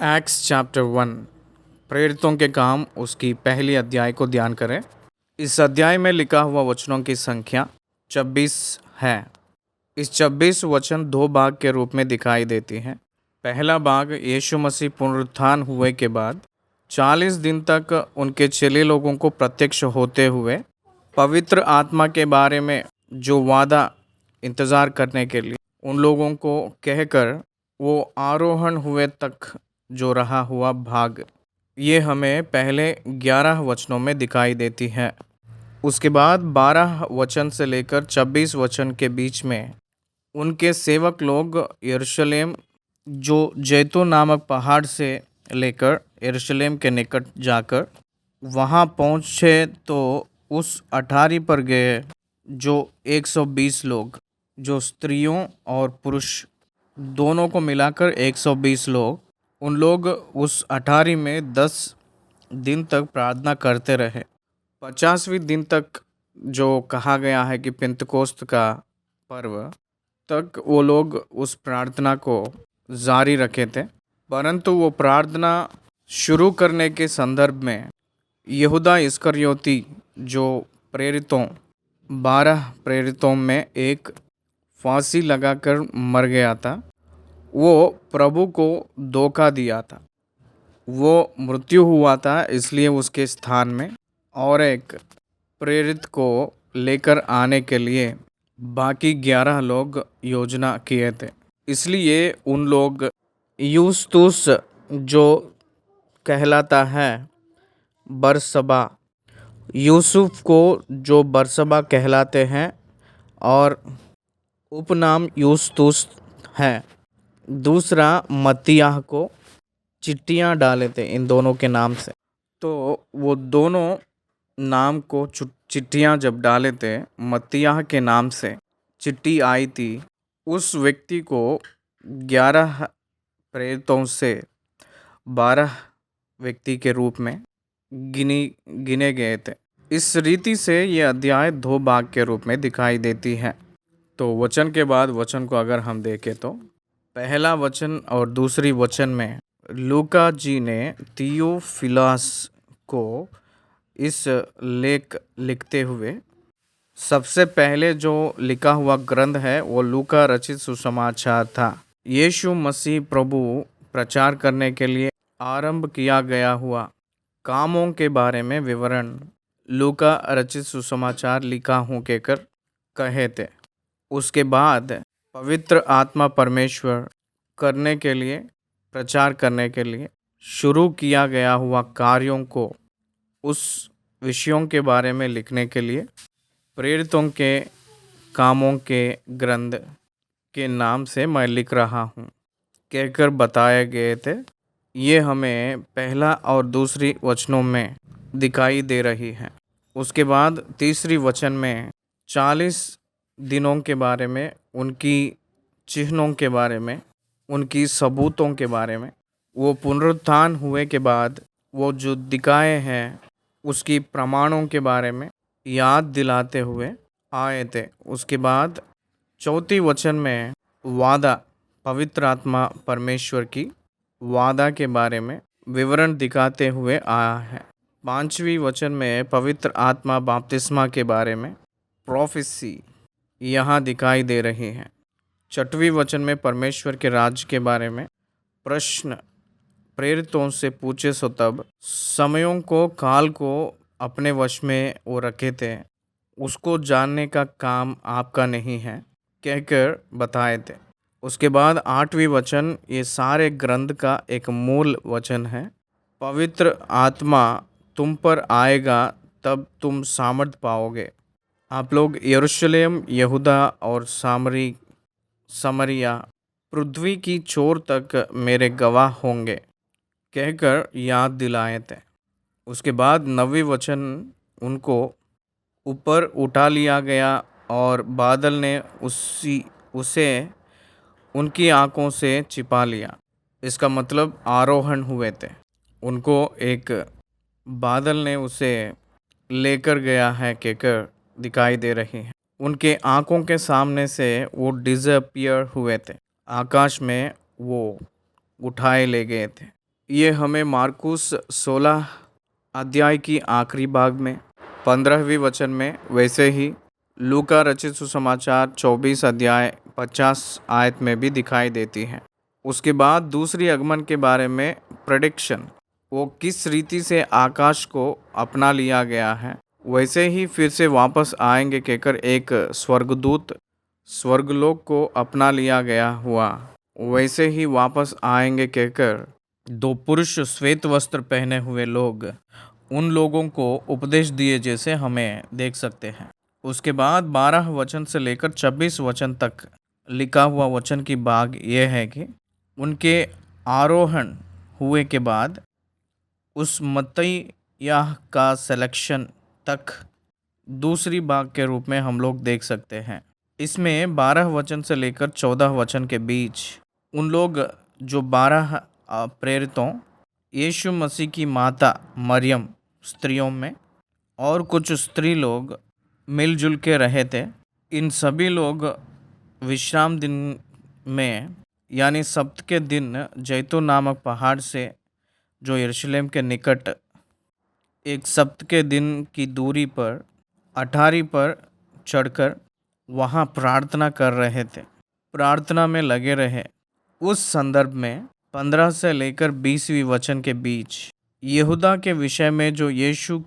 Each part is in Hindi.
एक्ट्स चैप्टर 1 प्रेरितों के काम उसकी पहली अध्याय को ध्यान करें। इस अध्याय में लिखा हुआ वचनों की संख्या 26 है। इस 26 वचन दो भाग के रूप में दिखाई देती हैं। पहला भाग यीशु मसीह पुनरुत्थान हुए के बाद 40 दिन तक उनके चेले लोगों को प्रत्यक्ष होते हुए पवित्र आत्मा के बारे में जो वादा इंतज़ार करने के लिए उन लोगों को कहकर वो आरोहण हुए तक जो रहा हुआ भाग, ये हमें पहले 11 वचनों में दिखाई देती है। उसके बाद 12 वचन से लेकर 26 वचन के बीच में उनके सेवक लोग यरूशलेम जो जैतून नामक पहाड़ से लेकर यरूशलेम के निकट जाकर वहाँ पहुँचे तो उस अटारी पर गए जो 120 लोग, जो स्त्रियों और पुरुष दोनों को मिलाकर 120 लोग, उन लोग उस अटारी में 10 दिन तक प्रार्थना करते रहे। 50वें दिन तक जो कहा गया है कि पेंतकोस्त का पर्व तक वो लोग उस प्रार्थना को जारी रखे थे। परंतु वो प्रार्थना शुरू करने के संदर्भ में यहूदा इस्करियोती जो प्रेरितों 12 प्रेरितों में एक फांसी लगाकर मर गया था, वो प्रभु को धोखा दिया था। वो मृत्यु हुआ था, इसलिए उसके स्थान में और एक प्रेरित को लेकर आने के लिए बाकी 11 लोग योजना किए थे। इसलिए उन लोग यूस्तुस जो कहलाता है बरसबा, यूसुफ को जो बरसबा कहलाते हैं और उपनाम यूस्तुस है, दूसरा मत्तियाह को चिट्ठियाँ डाले थे इन दोनों के नाम से। तो वो दोनों नाम को चिट्ठियाँ जब डाले थे, मत्तियाह के नाम से चिट्ठी आई थी, उस व्यक्ति को 11 प्रेरितों से 12 व्यक्ति के रूप में गिने गए थे। इस रीति से ये अध्याय दो भाग के रूप में दिखाई देती है। तो वचन के बाद वचन को अगर हम देखें तो पहला वचन और दूसरी वचन में लूका जी ने थियोफिलस को इस लेख लिखते हुए सबसे पहले जो लिखा हुआ ग्रंथ है वो लूका रचित सुसमाचार था। यीशु मसीह प्रभु प्रचार करने के लिए आरंभ किया गया हुआ कामों के बारे में विवरण लूका रचित सुसमाचार लिखा हूँ कहकर कहे थे। उसके बाद पवित्र आत्मा परमेश्वर करने के लिए, प्रचार करने के लिए शुरू किया गया हुआ कार्यों को, उस विषयों के बारे में लिखने के लिए प्रेरितों के कामों के ग्रंथ के नाम से मैं लिख रहा हूँ कहकर बताए गए थे। ये हमें पहला और दूसरी वचनों में दिखाई दे रही है। उसके बाद तीसरी वचन में 40 दिनों के बारे में, उनकी चिन्हों के बारे में, उनकी सबूतों के बारे में, वो पुनरुत्थान हुए के बाद वो जो दिखाए हैं उसकी प्रमाणों के बारे में याद दिलाते हुए आए थे। उसके बाद चौथी वचन में वादा, पवित्र आत्मा परमेश्वर की वादा के बारे में विवरण दिखाते हुए आया है। 5वीं वचन में पवित्र आत्मा बपतिस्मा के बारे में प्रोफेसी यहाँ दिखाई दे रही है। 6वीं वचन में परमेश्वर के राज्य के बारे में प्रश्न प्रेरितों से पूछे सो तब समयों को, काल को अपने वश में वो रखे थे, उसको जानने का काम आपका नहीं है कहकर बताए थे। उसके बाद 8वीं वचन ये सारे ग्रंथ का एक मूल वचन है। पवित्र आत्मा तुम पर आएगा तब तुम सामर्थ पाओगे। आप लोग यरूशलेम, यहूदा और समरिया पृथ्वी की छोर तक मेरे गवाह होंगे कहकर याद दिलाए थे। उसके बाद 9वीं वचन उनको ऊपर उठा लिया गया और बादल ने उसे उनकी आंखों से छिपा लिया। इसका मतलब आरोहण हुए थे, उनको एक बादल ने उसे लेकर गया है कहकर दिखाई दे रही है। उनके आंखों के सामने से वो डिसअपियर हुए थे, आकाश में वो उठाए ले गए थे। ये हमें मार्कुस 16 अध्याय की आखिरी भाग में 15वीं वचन में, वैसे ही लूका रचित सुसमाचार 24 अध्याय 50 आयत में भी दिखाई देती है। उसके बाद दूसरी आगमन के बारे में प्रेडिक्शन, वो किस रीति से आकाश को अपना लिया गया है, वैसे ही फिर से वापस आएंगे कहकर एक स्वर्गदूत स्वर्गलोक को अपना लिया गया हुआ, वैसे ही वापस आएंगे कहकर दो पुरुष श्वेत वस्त्र पहने हुए लोग उन लोगों को उपदेश दिए जैसे हमें देख सकते हैं। उसके बाद 12 वचन से लेकर 26 वचन तक लिखा हुआ वचन की भाग यह है कि उनके आरोहण हुए के बाद उस मत्तयाह का सिलेक्शन तक दूसरी भाग के रूप में हम लोग देख सकते हैं। इसमें 12 वचन से लेकर 14 वचन के बीच उन लोग जो 12 प्रेरितों, यीशु मसीह की माता मरियम स्त्रियों में और कुछ स्त्री लोग मिलजुल के रहे थे। इन सभी लोग विश्राम दिन में यानी सब्त के दिन जैतून नामक पहाड़ से जो यरूशलेम के निकट एक सब्त के दिन की दूरी पर अटारी पर चढ़कर वहाँ प्रार्थना कर रहे थे, प्रार्थना में लगे रहे। उस संदर्भ में 15 से लेकर 20वीं वचन के बीच यहूदा के विषय में जो यीशु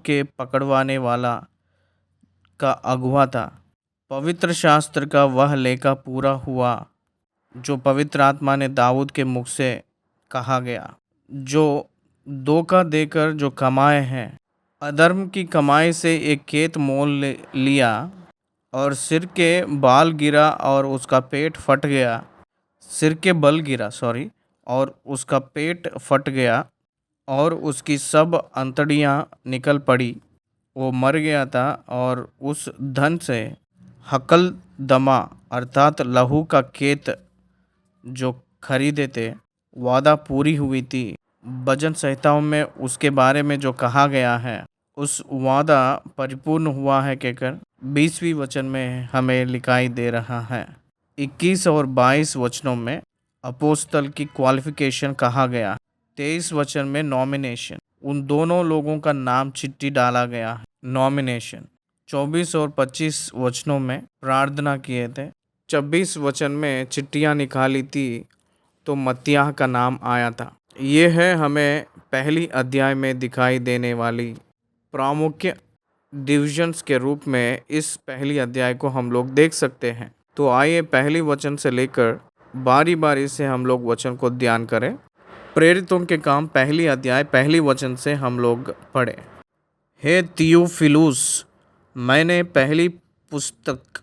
के पकड़वाने वाला का अगुवा था, पवित्र शास्त्र का वह लेखा पूरा हुआ जो पवित्र आत्मा ने दाऊद के मुख से कहा गया, जो धोखा देकर जो कमाए हैं, अधर्म की कमाई से एक खेत मोल लिया और सिर के बाल गिरा और उसका पेट फट गया, सिर के बल गिरा और उसका पेट फट गया और उसकी सब अंतड़ियाँ निकल पड़ी, वो मर गया था। और उस धन से हकल दमा अर्थात लहू का खेत जो खरीदे थे, वादा पूरी हुई थी। भजन संहिताओं में उसके बारे में जो कहा गया है, उस वादा परिपूर्ण हुआ है कहकर 20वीं वचन में हमें लिखाई दे रहा है। 21 और 22 वचनों में अपोस्तल की क्वालिफिकेशन कहा गया। 23 वचन में नॉमिनेशन, उन दोनों लोगों का नाम चिट्ठी डाला गया है, नॉमिनेशन। 24 और 25 वचनों में प्रार्थना किए थे। 26 वचन में चिट्ठियाँ निकाली थी तो मत्तियाह का नाम आया था। ये है हमें पहली अध्याय में दिखाई देने वाली प्रमुख डिविजन्स के रूप में इस पहली अध्याय को हम लोग देख सकते हैं। तो आइए पहली वचन से लेकर बारी बारी से हम लोग वचन को ध्यान करें। प्रेरितों के काम पहली अध्याय पहली वचन से हम लोग पढ़े। हे थियोफिलुस, मैंने पहली पुस्तक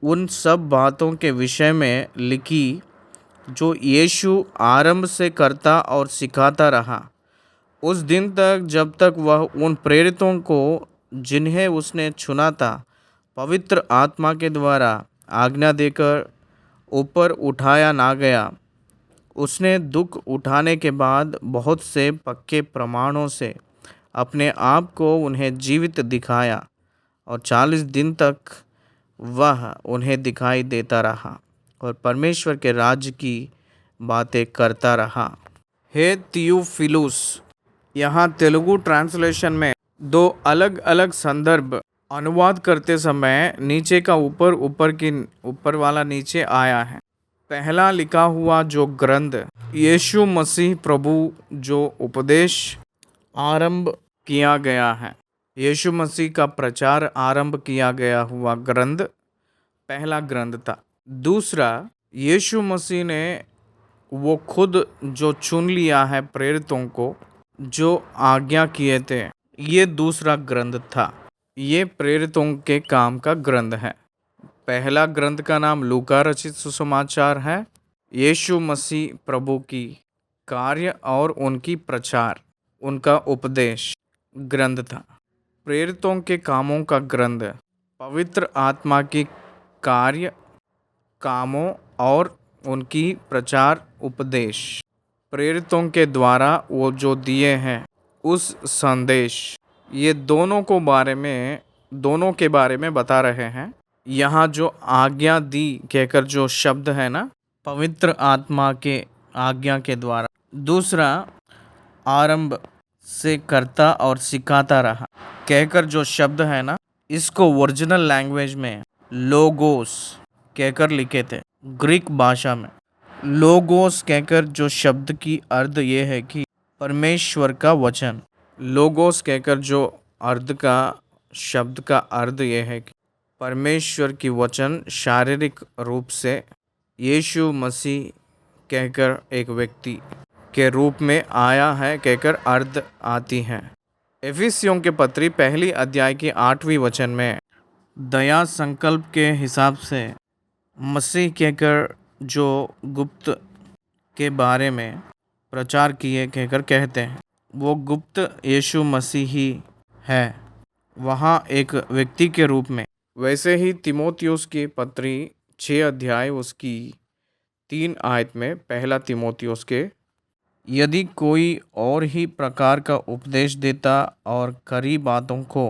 उन सब बातों के विषय में लिखी जो यीशु आरंभ से करता और सिखाता रहा, उस दिन तक जब तक वह उन प्रेरितों को जिन्हें उसने चुना था पवित्र आत्मा के द्वारा आज्ञा देकर ऊपर उठाया ना गया। उसने दुख उठाने के बाद बहुत से पक्के प्रमाणों से अपने आप को उन्हें जीवित दिखाया और 40 दिन तक वह उन्हें दिखाई देता रहा और परमेश्वर के राज्य की बातें करता रहा। हे थियोफिलुस, यहाँ तेलुगु ट्रांसलेशन में दो अलग अलग संदर्भ अनुवाद करते समय नीचे का ऊपर वाला नीचे आया है। पहला लिखा हुआ जो ग्रंथ यीशु मसीह प्रभु जो उपदेश आरंभ किया गया है, यीशु मसीह का प्रचार आरंभ किया गया हुआ ग्रंथ पहला ग्रंथ था। दूसरा, यीशु मसीह ने वो खुद जो चुन लिया है प्रेरितों को, जो आज्ञा किए थे, ये दूसरा ग्रंथ था। ये प्रेरितों के काम का ग्रंथ है। पहला ग्रंथ का नाम लूका रचित सुसमाचार है। यीशु मसीह प्रभु की कार्य और उनकी प्रचार, उनका उपदेश ग्रंथ था। प्रेरितों के कामों का ग्रंथ पवित्र आत्मा की कार्य, कामों और उनकी प्रचार उपदेश, प्रेरितों के द्वारा वो जो दिए हैं उस संदेश, ये दोनों के बारे में बता रहे हैं। यहाँ जो आज्ञा दी कहकर जो शब्द है ना, पवित्र आत्मा के आज्ञा के द्वारा दूसरा, आरंभ से करता और सिखाता रहा कहकर जो शब्द है ना, इसको ओरिजिनल लैंग्वेज में लोगोस कहकर लिखे थे। ग्रीक भाषा में लोगोस कहकर जो शब्द की अर्थ ये है कि परमेश्वर का वचन। लोगोस कहकर जो अर्थ का शब्द का अर्थ ये है कि परमेश्वर की वचन शारीरिक रूप से यीशु मसीह कहकर एक व्यक्ति के रूप में आया है कहकर अर्थ आती है। एफिसियों के पत्री पहली अध्याय की 8वीं वचन में दया संकल्प के हिसाब से मसीह कहकर जो गुप्त के बारे में प्रचार किए कहकर कहते हैं, वो गुप्त यीशु मसीह ही है वहाँ एक व्यक्ति के रूप में। वैसे ही तीमुथियुस की पत्री 6 अध्याय उसकी 3 आयत में, पहला तीमुथियुस के, यदि कोई और ही प्रकार का उपदेश देता और खरी बातों को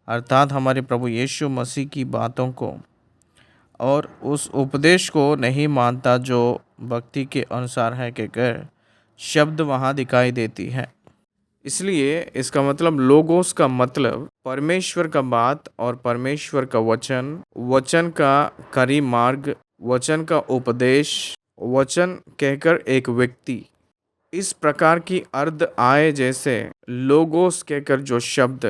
अर्थात हमारे प्रभु यीशु मसीह की बातों को और उस उपदेश को नहीं मानता जो भक्ति के अनुसार है कहकर शब्द वहाँ दिखाई देती है। इसलिए इसका मतलब लोगोस का मतलब परमेश्वर का बात और परमेश्वर का वचन, वचन का खरी मार्ग, वचन का उपदेश, वचन कहकर एक व्यक्ति, इस प्रकार की अर्थ आए जैसे लोगोस कहकर जो शब्द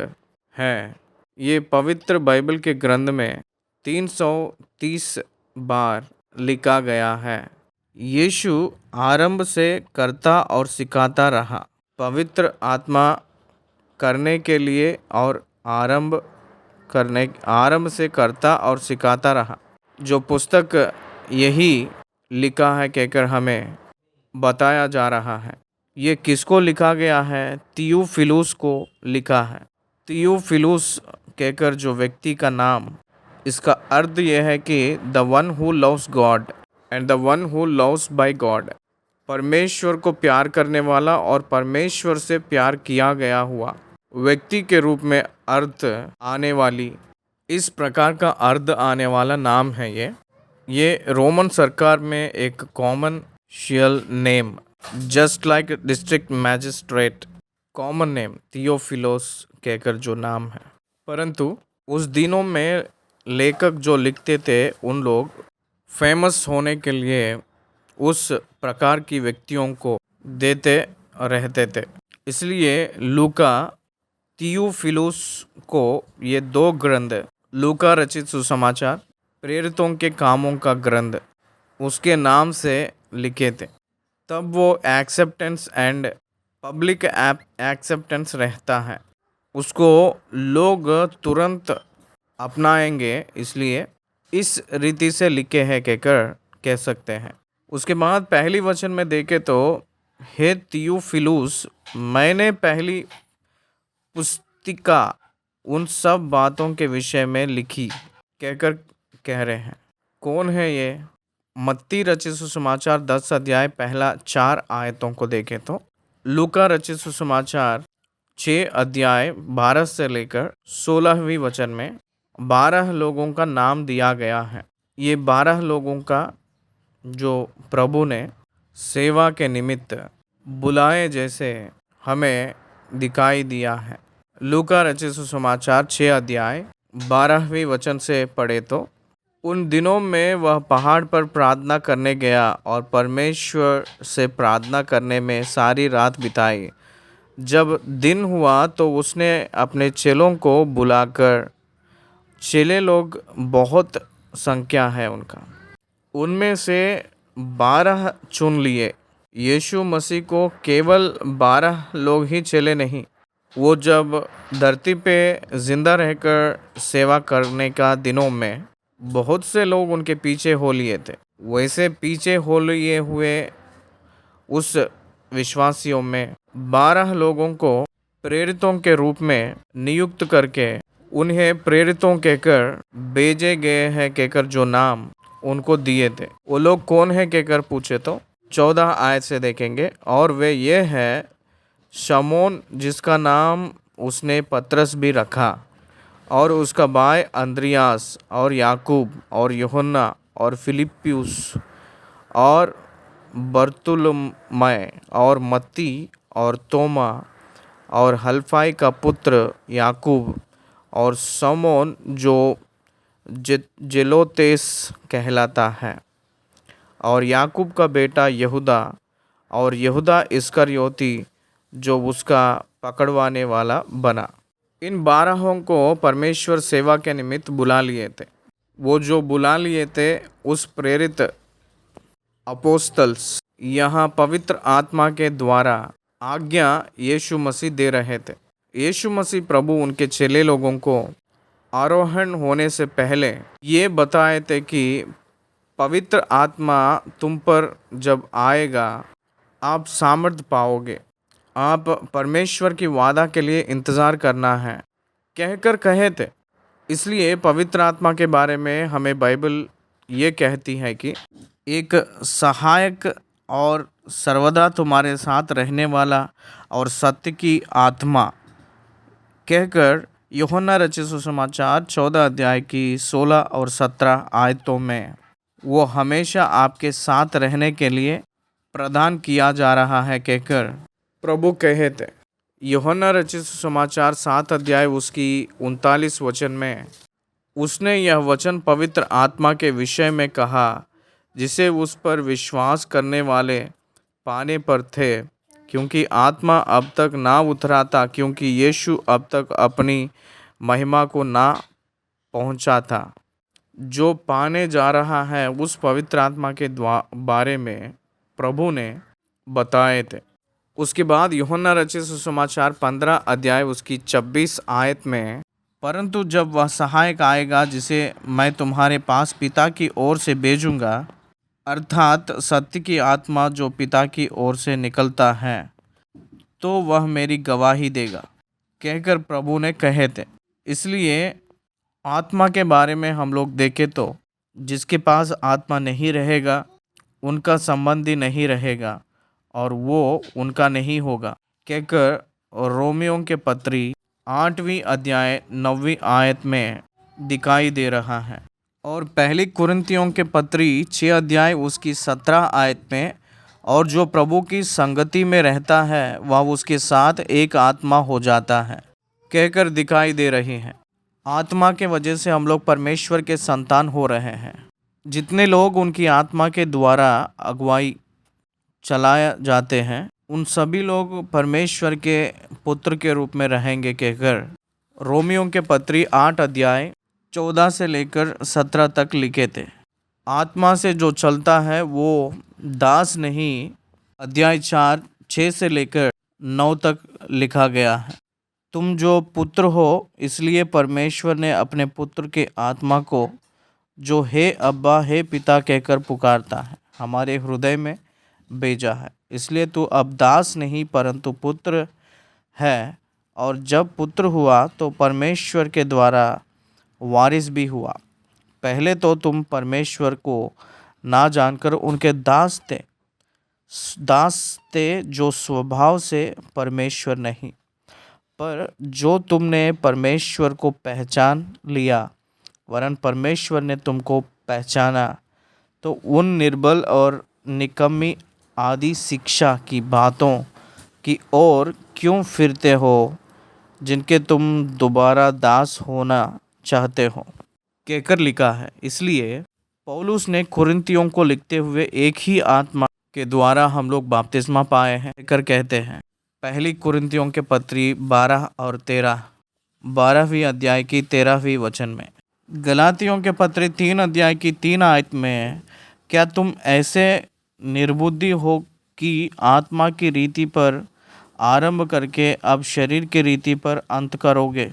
है, ये पवित्र बाइबल के ग्रंथ में 330 बार लिखा गया है। यीशु आरंभ से करता और सिखाता रहा, पवित्र आत्मा करने के लिए और आरंभ से करता और सिखाता रहा। जो पुस्तक यही लिखा है कहकर हमें बताया जा रहा है। ये किसको लिखा गया है? थियोफिलुस को लिखा है। थियोफिलुस कहकर जो व्यक्ति का नाम, इसका अर्थ यह है कि the one who loves God and the one who loves by God, परमेश्वर को प्यार करने वाला और परमेश्वर से प्यार किया गया हुआ व्यक्ति के रूप में अर्थ आने वाली, इस प्रकार का अर्थ आने वाला नाम है ये रोमन सरकार में एक commercial name, just like district magistrate common name Theophilos कहकर जो नाम है। परंतु उस दिनों में लेखक जो लिखते थे उन लोग फेमस होने के लिए उस प्रकार की व्यक्तियों को देते रहते थे। इसलिए लूका थियोफिलुस को ये 2 ग्रंथ, लूका रचित सुसमाचार, प्रेरितों के कामों का ग्रंथ, उसके नाम से लिखे थे। तब वो एक्सेप्टेंस एंड पब्लिक एक्सेप्टेंस रहता है, उसको लोग तुरंत अपनाएंगे, इसलिए इस रीति से लिखे हैं कहकर कह सकते हैं। उसके बाद पहली वचन में देखें तो, हे थियोफिलुस, मैंने पहली पुस्तिका उन सब बातों के विषय में लिखी कहकर कह रहे हैं। कौन है ये? मत्ती रचित सुसमाचार 10 अध्याय पहला 4 आयतों को देखें तो, लूका रचित सुसमाचार 6 अध्याय 12 से लेकर 16वीं वचन में 12 लोगों का नाम दिया गया है। ये 12 लोगों का जो प्रभु ने सेवा के निमित्त बुलाए जैसे हमें दिखाई दिया है। लूका रचित सुसमाचार 6 अध्याय 12वीं वचन से पढ़े तो, उन दिनों में वह पहाड़ पर प्रार्थना करने गया और परमेश्वर से प्रार्थना करने में सारी रात बिताई। जब दिन हुआ तो उसने अपने चेलों को बुलाकर, चेले लोग बहुत संख्या है उनका, उनमें से 12 चुन लिए। यीशु मसीह को केवल 12 लोग ही चेले नहीं, वो जब धरती पे जिंदा रहकर सेवा करने का दिनों में बहुत से लोग उनके पीछे हो लिए थे। वैसे पीछे हो लिए हुए उस विश्वासियों में 12 लोगों को प्रेरितों के रूप में नियुक्त करके उन्हें प्रेरितों कहकर भेजे गए हैं कहकर जो नाम उनको दिए थे। वो लोग कौन है कहकर पूछे तो 14 आयत से देखेंगे, और वे ये है शमौन जिसका नाम उसने पतरस भी रखा, और उसका भाई अंद्रियास और याकूब और यूहन्ना और फिलिप्पुस और बर्तुलमै और मत्ती और तोमा और हल्फाई का पुत्र याकूब और समोन जो जेलोतेस कहलाता है और याकूब का बेटा यहूदा और यहूदा इस्करियोती जो उसका पकड़वाने वाला बना। इन 12 को परमेश्वर सेवा के निमित्त बुला लिए थे। वो जो बुला लिए थे उस प्रेरित अपोस्तल्स यहाँ पवित्र आत्मा के द्वारा आज्ञा यीशु मसीह दे रहे थे। यीशु मसीह प्रभु उनके चेले लोगों को आरोहण होने से पहले ये बताए थे कि पवित्र आत्मा तुम पर जब आएगा आप सामर्थ पाओगे, आप परमेश्वर की वादा के लिए इंतज़ार करना है कहकर कहे थे। इसलिए पवित्र आत्मा के बारे में हमें बाइबल ये कहती है कि एक सहायक और सर्वदा तुम्हारे साथ रहने वाला और सत्य की आत्मा कहकर यूहन्ना रचित सुसमाचार 14 अध्याय की 16 और 17 आयतों में वो हमेशा आपके साथ रहने के लिए प्रदान किया जा रहा है कहकर प्रभु कहे थे। यूहन्ना रचित सुसमाचार 7 अध्याय उसकी 39 वचन में उसने यह वचन पवित्र आत्मा के विषय में कहा जिसे उस पर विश्वास करने वाले पाने पर थे, क्योंकि आत्मा अब तक ना उतरा था, क्योंकि यीशु अब तक अपनी महिमा को ना पहुंचा था। जो पाने जा रहा है उस पवित्र आत्मा के बारे में प्रभु ने बताए थे। उसके बाद यूहन्ना रचित सुसमाचार 15 अध्याय उसकी 26 आयत में परंतु जब वह सहायक आएगा जिसे मैं तुम्हारे पास पिता की ओर से भेजूंगा, अर्थात सत्य की आत्मा जो पिता की ओर से निकलता है, तो वह मेरी गवाही देगा कहकर प्रभु ने कहे थे। इसलिए आत्मा के बारे में हम लोग देखें तो जिसके पास आत्मा नहीं रहेगा उनका संबंधी नहीं रहेगा और वो उनका नहीं होगा कहकर रोमियों के पत्री 8वीं अध्याय 9वीं आयत में दिखाई दे रहा है। और पहली कुरिन्थियों के पत्री 6 अध्याय उसकी 17 आयत में और जो प्रभु की संगति में रहता है वह उसके साथ एक आत्मा हो जाता है कहकर दिखाई दे रही है। आत्मा के वजह से हम लोग परमेश्वर के संतान हो रहे हैं। जितने लोग उनकी आत्मा के द्वारा अगुवाई चलाए जाते हैं उन सभी लोग परमेश्वर के पुत्र के रूप में रहेंगे कहकर रोमियों के पत्री 8 अध्याय 14 से लेकर 17 तक लिखे थे। आत्मा से जो चलता है वो दास नहीं, अध्याय 4 6 से लेकर 9 तक लिखा गया है। तुम जो पुत्र हो इसलिए परमेश्वर ने अपने पुत्र के आत्मा को जो हे अब्बा हे पिता कहकर पुकारता है हमारे हृदय में भेजा है। इसलिए तू अब दास नहीं परंतु पुत्र है, और जब पुत्र हुआ तो परमेश्वर के द्वारा वारिस भी हुआ। पहले तो तुम परमेश्वर को ना जानकर उनके दास थे जो स्वभाव से परमेश्वर नहीं, पर जो तुमने परमेश्वर को पहचान लिया वरन परमेश्वर ने तुमको पहचाना, तो उन निर्बल और निकम्मी आदि शिक्षा की बातों की ओर क्यों फिरते हो जिनके तुम दोबारा दास होना चाहते हो कहकर लिखा है। इसलिए पौलुस ने कुरिन्थियों को लिखते हुए एक ही आत्मा के द्वारा हम लोग बपतिस्मा पाए हैं कहकर कहते हैं। पहली कुरिन्थियों के पत्री 12 और 13 12वीं अध्याय की 13वीं वचन में, गलातियों के पत्री 3 अध्याय की 3 आयत में, क्या तुम ऐसे निर्बुद्धि हो कि आत्मा की रीति पर आरंभ करके अब शरीर की रीति पर अंत करोगे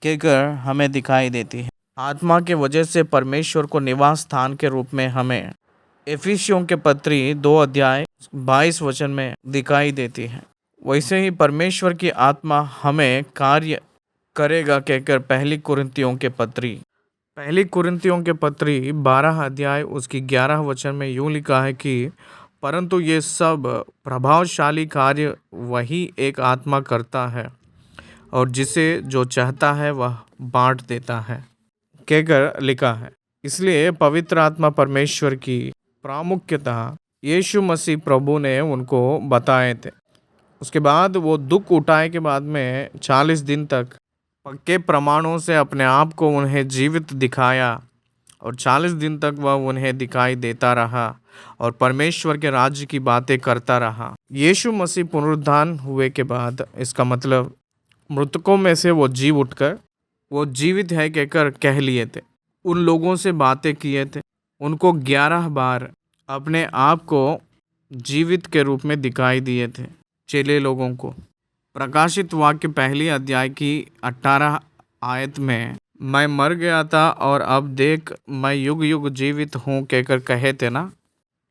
कहकर हमें दिखाई देती है। आत्मा के वजह से परमेश्वर को निवास स्थान के रूप में हमें इफिसियों के पत्री 2 अध्याय 22 वचन में दिखाई देती है। वैसे ही परमेश्वर की आत्मा हमें कार्य करेगा कहकर पहली कुरिन्थियों के पत्री 12 अध्याय उसकी 11 वचन में यूँ लिखा है कि परंतु ये सब प्रभावशाली कार्य वही एक आत्मा करता है और जिसे जो चाहता है वह बांट देता है कहकर लिखा है। इसलिए पवित्र आत्मा परमेश्वर की प्रामुख्यता यीशु मसीह प्रभु ने उनको बताए थे। उसके बाद वो दुख उठाए के बाद में 40 दिन तक पक्के प्रमाणों से अपने आप को उन्हें जीवित दिखाया और 40 दिन तक वह उन्हें दिखाई देता रहा और परमेश्वर के राज्य की बातें करता रहा। यीशु मसीह पुनरुत्थान हुए के बाद इसका मतलब मृतकों में से वो जी उठकर वो जीवित है कहकर कह लिए थे। उन लोगों से बातें किए थे, उनको 11 बार अपने आप को जीवित के रूप में दिखाई दिए थे चेले लोगों को। प्रकाशित वाक्य पहली अध्याय की 18 आयत में मैं मर गया था और अब देख मैं युग युग जीवित हूँ कहकर कहे थे ना।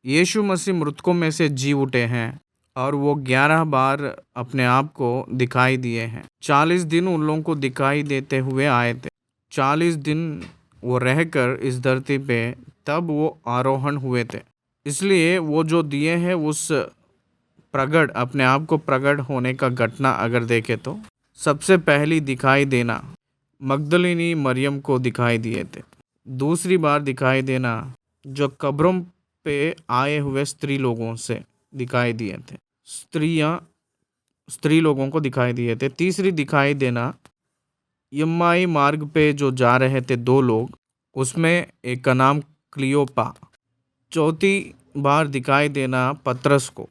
यीशु मसीह मृतकों में से जी उठे हैं और वो 11 बार अपने आप को दिखाई दिए हैं। 40 दिन उन लोगों को दिखाई देते हुए आए थे। 40 दिन वो रहकर इस धरती पे तब वो आरोहण हुए थे। इसलिए वो जो दिए हैं उस प्रगट अपने आप को प्रगट होने का घटना अगर देखे तो सबसे पहली दिखाई देना मगदलिनी मरियम को दिखाई दिए थे। दूसरी बार दिखाई देना जो कब्रों पे आए हुए स्त्री लोगों से दिखाई दिए थे, स्त्री लोगों को दिखाई दिए थे। तीसरी दिखाई देना यम्माई मार्ग पे जो जा रहे थे 2 लोग, उसमें एक का नाम क्लियोपा। चौथी बार दिखाई देना पतरस को।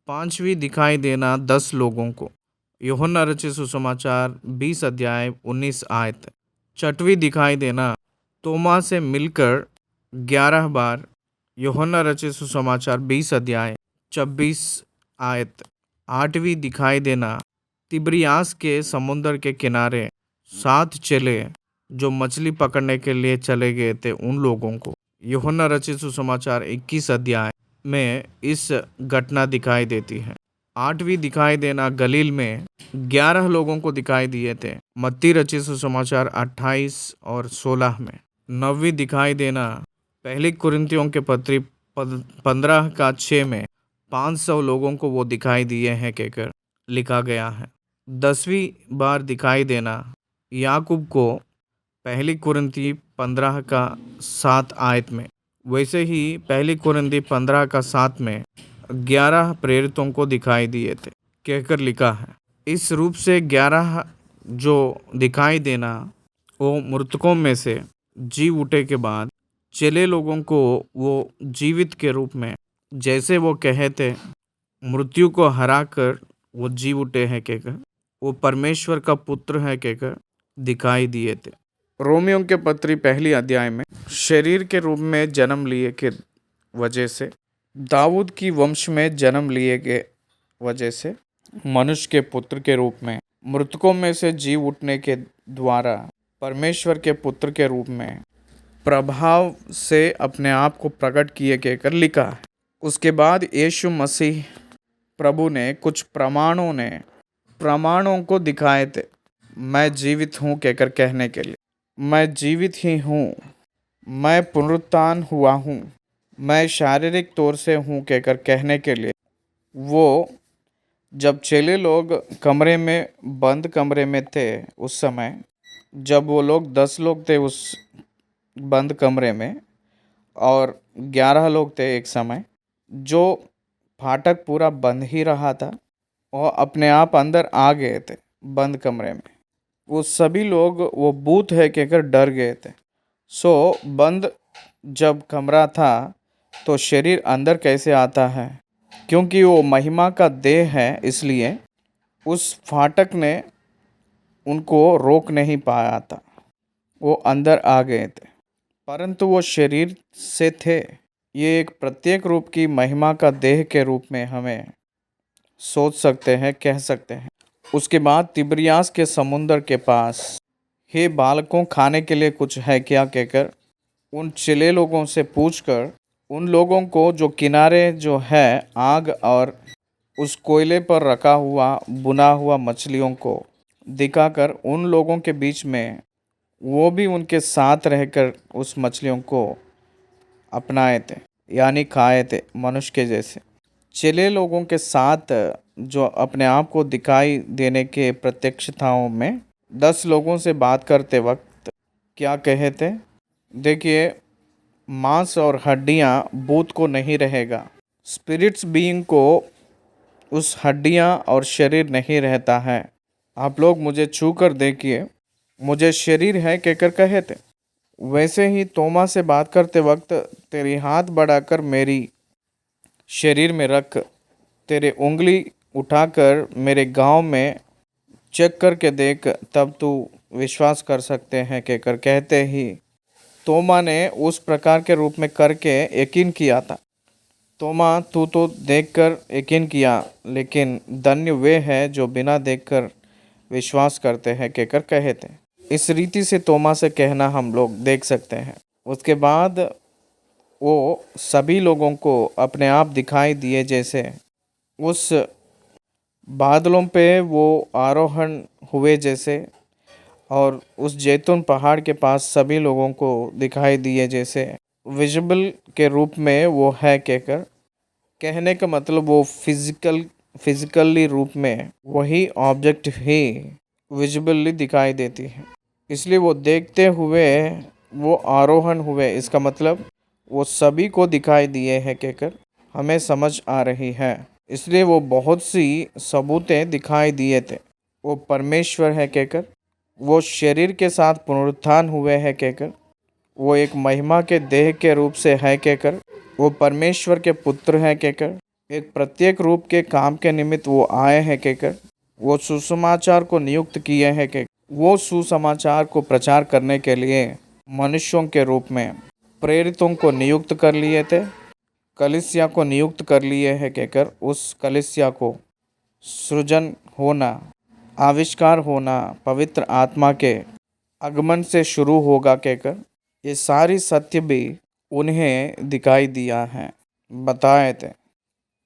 5वीं दिखाई देना 10 लोगों को। यूहन्ना रचित सुसमाचार 20 अध्याय 19 आयत। 6वीं दिखाई देना तोमा से मिलकर 11 बार। यूहन्ना रचित सुसमाचार 20 अध्याय 26 आयत। 8वीं दिखाई देना तिब्रियास के समुद्र के किनारे 7 चेले जो मछली पकड़ने के लिए चले गए थे उन लोगों को। यूहन्ना रचित सुसमाचार 21 अध्याय में इस घटना दिखाई देती है। 8वीं दिखाई देना गलील में 11 लोगों को दिखाई दिए थे। मत्ती रचित सुसमाचार 28 और 16 में। 9वीं दिखाई देना पहली कुरिन्थियों के पत्री 15 का 6 में 500 लोगों को वो दिखाई दिए हैं कहकर लिखा गया है। 10वीं बार दिखाई देना याकूब को पहली कुरिन्थी 15 का 7 आयत में। वैसे ही पहली कुरिन्थी 15 का 7 में 11 प्रेरितों को दिखाई दिए थे कहकर लिखा है। इस रूप से 11 जो दिखाई देना वो मृतकों में से जी उठे के बाद चेले लोगों को वो जीवित के रूप में जैसे वो कहे थे मृत्यु को हरा कर वो जी उठे हैं कहकर वो परमेश्वर का पुत्र है कहकर दिखाई दिए थे। रोमियों के पत्री पहली अध्याय में शरीर के रूप में जन्म लिए के वजह से दाऊद की वंश में जन्म लिए के वजह से मनुष्य के पुत्र के रूप में मृतकों में से जी उठने के द्वारा परमेश्वर के पुत्र के रूप में प्रभाव से अपने आप को प्रकट किए कहकर लिखा है। उसके बाद यीशु मसीह प्रभु ने कुछ प्रमाणों को दिखाए थे। मैं जीवित हूँ कहकर कहने के लिए, मैं जीवित ही हूँ, मैं पुनरुत्थान हुआ हूँ, मैं शारीरिक तौर से हूँ कहकर कहने के लिए वो जब चेले लोग बंद कमरे में थे उस समय जब वो लोग 10 लोग थे उस बंद कमरे में और 11 लोग थे एक समय जो फाटक पूरा बंद ही रहा था और अपने आप अंदर आ गए थे बंद कमरे में। वो सभी लोग वो भूत है कहकर डर गए थे। बंद जब कमरा था तो शरीर अंदर कैसे आता है, क्योंकि वो महिमा का देह है, इसलिए उस फाटक ने उनको रोक नहीं पाया था, वो अंदर आ गए थे, परंतु वो शरीर से थे। ये एक प्रत्येक रूप की महिमा का देह के रूप में हमें सोच सकते हैं, कह सकते हैं। उसके बाद तिब्रियास के समुद्र के पास हे बालकों खाने के लिए कुछ है क्या कहकर उन चेले लोगों से पूछकर उन लोगों को जो किनारे जो है आग और उस कोयले पर रखा हुआ बुना हुआ मछलियों को दिखाकर उन लोगों के बीच में वो भी उनके साथ रहकर उस मछलियों को अपनाए थे, यानी खाए थे मनुष्य के जैसे। चेले लोगों के साथ जो अपने आप को दिखाई देने के प्रत्यक्षताओं में 10 लोगों से बात करते वक्त क्या कहे थे, देखिए मांस और हड्डियां भूत को नहीं रहेगा, स्पिरिट्स बीइंग को उस हड्डियाँ और शरीर नहीं रहता है। आप लोग मुझे छू कर देखिए, मुझे शरीर है कहकर कहे थे। वैसे ही तोमा से बात करते वक्त तेरी हाथ बढ़ाकर मेरी शरीर में रख, तेरे उंगली उठाकर मेरे गांव में चेक करके देख, तब तू विश्वास कर सकते हैं कहकर कहते ही तोमा ने उस प्रकार के रूप में करके यकीन किया था। तोमा तू तो देखकर यकीन किया, लेकिन धन्य वे हैं जो बिना देखकर विश्वास करते हैं कहकर कहे थे। इस रीति से तोमा से कहना हम लोग देख सकते हैं। उसके बाद वो सभी लोगों को अपने आप दिखाई दिए, जैसे उस बादलों पे वो आरोहण हुए जैसे, और उस जैतून पहाड़ के पास सभी लोगों को दिखाई दिए जैसे। विजिबल के रूप में वो है कहकर कहने का मतलब वो फिजिकली रूप में वही ऑब्जेक्ट ही विजिबली दिखाई देती है। इसलिए वो देखते हुए वो आरोहण हुए, इसका मतलब वो सभी को दिखाई दिए हैं कहकर हमें समझ आ रही है। इसलिए वो बहुत सी सबूतें दिखाई दिए थे। वो परमेश्वर है कहकर, वो शरीर के साथ पुनरुत्थान हुए हैं कहकर, वो एक महिमा के देह के रूप से है कहकर, वो परमेश्वर के पुत्र हैं कहकर, एक प्रत्येक रूप के काम के निमित्त वो आए हैं कहकर, वो सुसमाचार को नियुक्त किए हैं कि वो सुसमाचार को प्रचार करने के लिए मनुष्यों के रूप में प्रेरितों को नियुक्त कर लिए थे, कलीसिया को नियुक्त कर लिए हैं कहकर उस कलीसिया को सृजन होना, आविष्कार होना पवित्र आत्मा के आगमन से शुरू होगा कहकर ये सारी सत्य भी उन्हें दिखाई दिया है, बताए थे।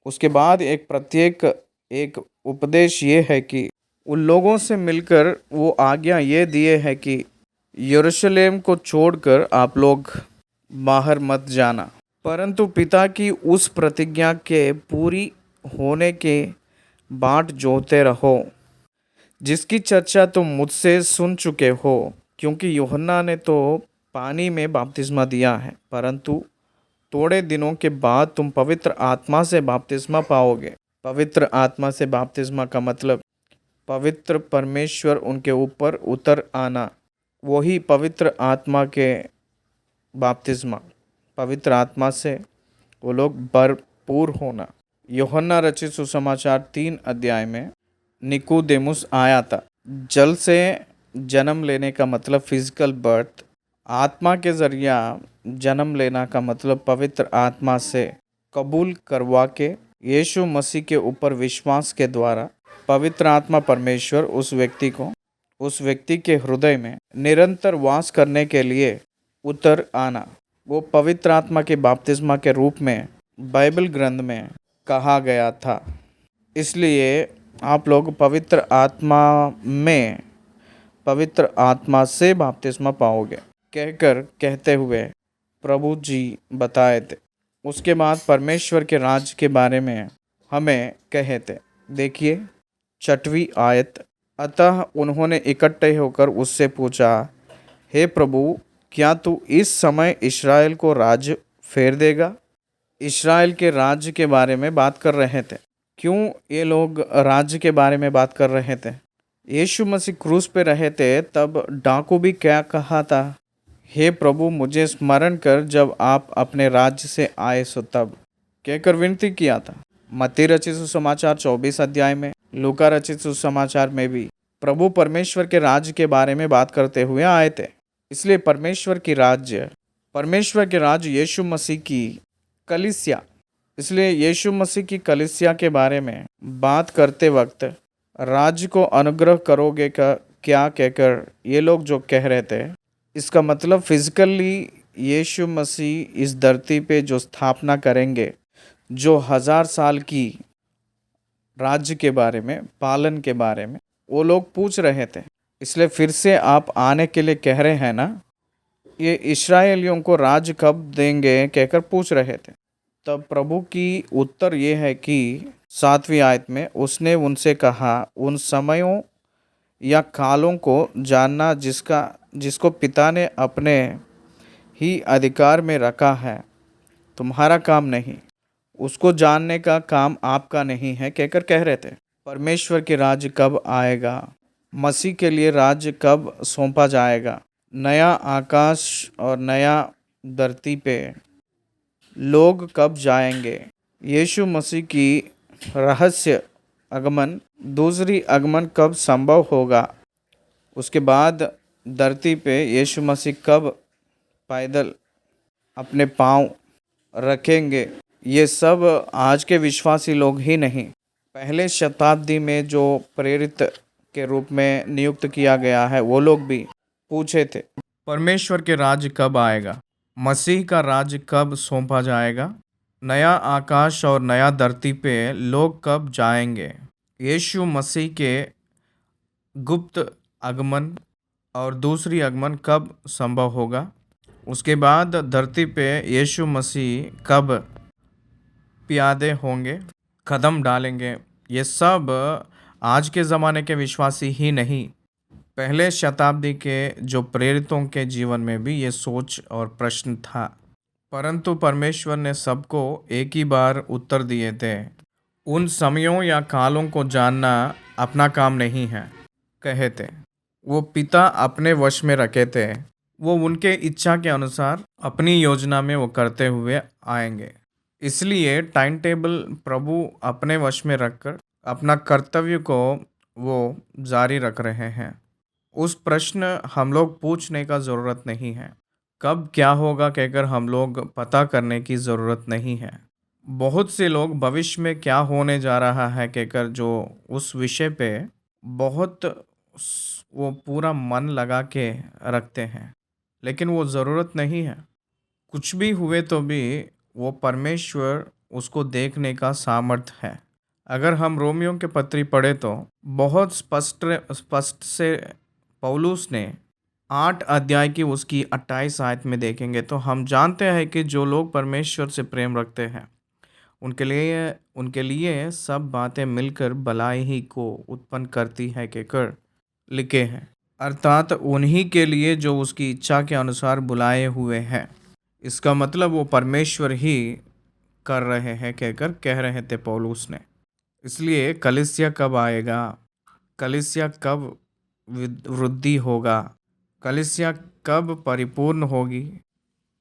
उसके बाद एक उपदेश ये है कि उन लोगों से मिलकर वो आज्ञा ये दिए है कि यरूशलेम को छोड़कर आप लोग बाहर मत जाना, परंतु पिता की उस प्रतिज्ञा के पूरी होने के बाट जोहते रहो, जिसकी चर्चा तुम मुझसे सुन चुके हो। क्योंकि यूहन्ना ने तो पानी में बपतिस्मा दिया है, परंतु थोड़े दिनों के बाद तुम पवित्र आत्मा से बपतिस्मा पाओगे। पवित्र आत्मा से बपतिस्मा का मतलब पवित्र परमेश्वर उनके ऊपर उतर आना, वही पवित्र आत्मा के बपतिस्मा, पवित्र आत्मा से वो लोग भरपूर होना। यूहन्ना रचित सुसमाचार 3 अध्याय में निकोदेमुस आया था। जल से जन्म लेने का मतलब फिजिकल बर्थ, आत्मा के जरिया जन्म लेना का मतलब पवित्र आत्मा से कबूल करवा के यीशु मसीह के ऊपर विश्वास के द्वारा पवित्र आत्मा परमेश्वर उस व्यक्ति के हृदय में निरंतर वास करने के लिए उतर आना, वो पवित्र आत्मा के बपतिस्मा के रूप में बाइबल ग्रंथ में कहा गया था। इसलिए आप लोग पवित्र आत्मा से बपतिस्मा पाओगे कहते हुए प्रभु जी बताए थे। उसके बाद परमेश्वर के राज्य के बारे में हमें कहे थे। देखिए 6वीं आयत, अतः उन्होंने इकट्ठे होकर उससे पूछा, हे प्रभु, क्या तू इस समय इस्राएल को राज्य फेर देगा? इस्राएल के राज्य के बारे में बात कर रहे थे। क्यों ये लोग राज्य के बारे में बात कर रहे थे? यीशु मसीह क्रूस पे रहे थे, तब डाकू भी क्या कहा था? हे प्रभु, मुझे स्मरण कर जब आप अपने राज्य से आए सो तब कहकर विनती किया था। मत्ती रचित सुसमाचार 24 अध्याय में, लूका रचित सुसमाचार में भी प्रभु परमेश्वर के राज्य के बारे में बात करते हुए आए थे। इसलिए परमेश्वर के राज्य यीशु मसीह की कलीसिया, इसलिए यीशु मसीह की कलीसिया के बारे में बात करते वक्त राज्य को अनुग्रह करोगे का क्या कहकर ये लोग जो कह रहे थे, इसका मतलब फिजिकली यीशु मसीह इस धरती पे जो स्थापना करेंगे, जो 1000 साल की राज्य के बारे में, पालन के बारे में वो लोग पूछ रहे थे। इसलिए फिर से आप आने के लिए कह रहे हैं ना, ये इस्राएलियों को राज्य कब देंगे कहकर पूछ रहे थे। तब प्रभु की उत्तर ये है कि 7वीं आयत में उसने उनसे कहा, उन समयों या कालों को जानना जिसको पिता ने अपने ही अधिकार में रखा है, तुम्हारा काम नहीं। उसको जानने का काम आपका नहीं है कहकर कह रहे थे। परमेश्वर के राज्य कब आएगा, मसीह के लिए राज्य कब सौंपा जाएगा, नया आकाश और नया धरती पे लोग कब जाएंगे, यीशु मसीह की रहस्य आगमन, दूसरी आगमन कब संभव होगा, उसके बाद धरती पे यीशु मसीह कब पैदल अपने पांव रखेंगे, ये सब आज के विश्वासी लोग ही नहीं, पहले शताब्दी में जो प्रेरित के रूप में नियुक्त किया गया है वो लोग भी पूछे थे। परमेश्वर के राज्य कब आएगा, मसीह का राज्य कब सौंपा जाएगा, नया आकाश और नया धरती पे लोग कब जाएंगे, यीशु मसीह के गुप्त आगमन और दूसरी आगमन कब संभव होगा, उसके बाद धरती पे यीशु मसीह कब प्यादे होंगे, कदम डालेंगे, ये सब आज के ज़माने के विश्वासी ही नहीं, पहले शताब्दी के जो प्रेरितों के जीवन में भी ये सोच और प्रश्न था। परंतु परमेश्वर ने सबको एक ही बार उत्तर दिए थे। उन समयों या कालों को जानना अपना काम नहीं है, कहे थे। वो पिता अपने वश में रखे थे, वो उनके इच्छा के अनुसार अपनी योजना में वो करते हुए आएंगे। इसलिए टाइम टेबल प्रभु अपने वश में रखकर अपना कर्तव्य को वो जारी रख रहे हैं। उस प्रश्न हम लोग पूछने का ज़रूरत नहीं है, कब क्या होगा कहकर हम लोग पता करने की ज़रूरत नहीं है। बहुत से लोग भविष्य में क्या होने जा रहा है कहकर जो उस विषय पे बहुत वो पूरा मन लगा के रखते हैं, लेकिन वो ज़रूरत नहीं है। कुछ भी हुए तो भी वो परमेश्वर उसको देखने का सामर्थ है। अगर हम रोमियो के पत्री पढ़े तो बहुत स्पष्ट से पौलुस ने 8 अध्याय की उसकी 28 आयत में देखेंगे तो हम जानते हैं कि जो लोग परमेश्वर से प्रेम रखते हैं उनके लिए सब बातें मिलकर भलाई ही को उत्पन्न करती है कहकर लिखे हैं, अर्थात उन्हीं के लिए जो उसकी इच्छा के अनुसार बुलाए हुए हैं। इसका मतलब वो परमेश्वर ही कर रहे हैं कहकर कह रहे थे पौलुस ने। इसलिए कलीसिया कब आएगा, कलीसिया कब वृद्धि होगा, कलीसिया कब परिपूर्ण होगी,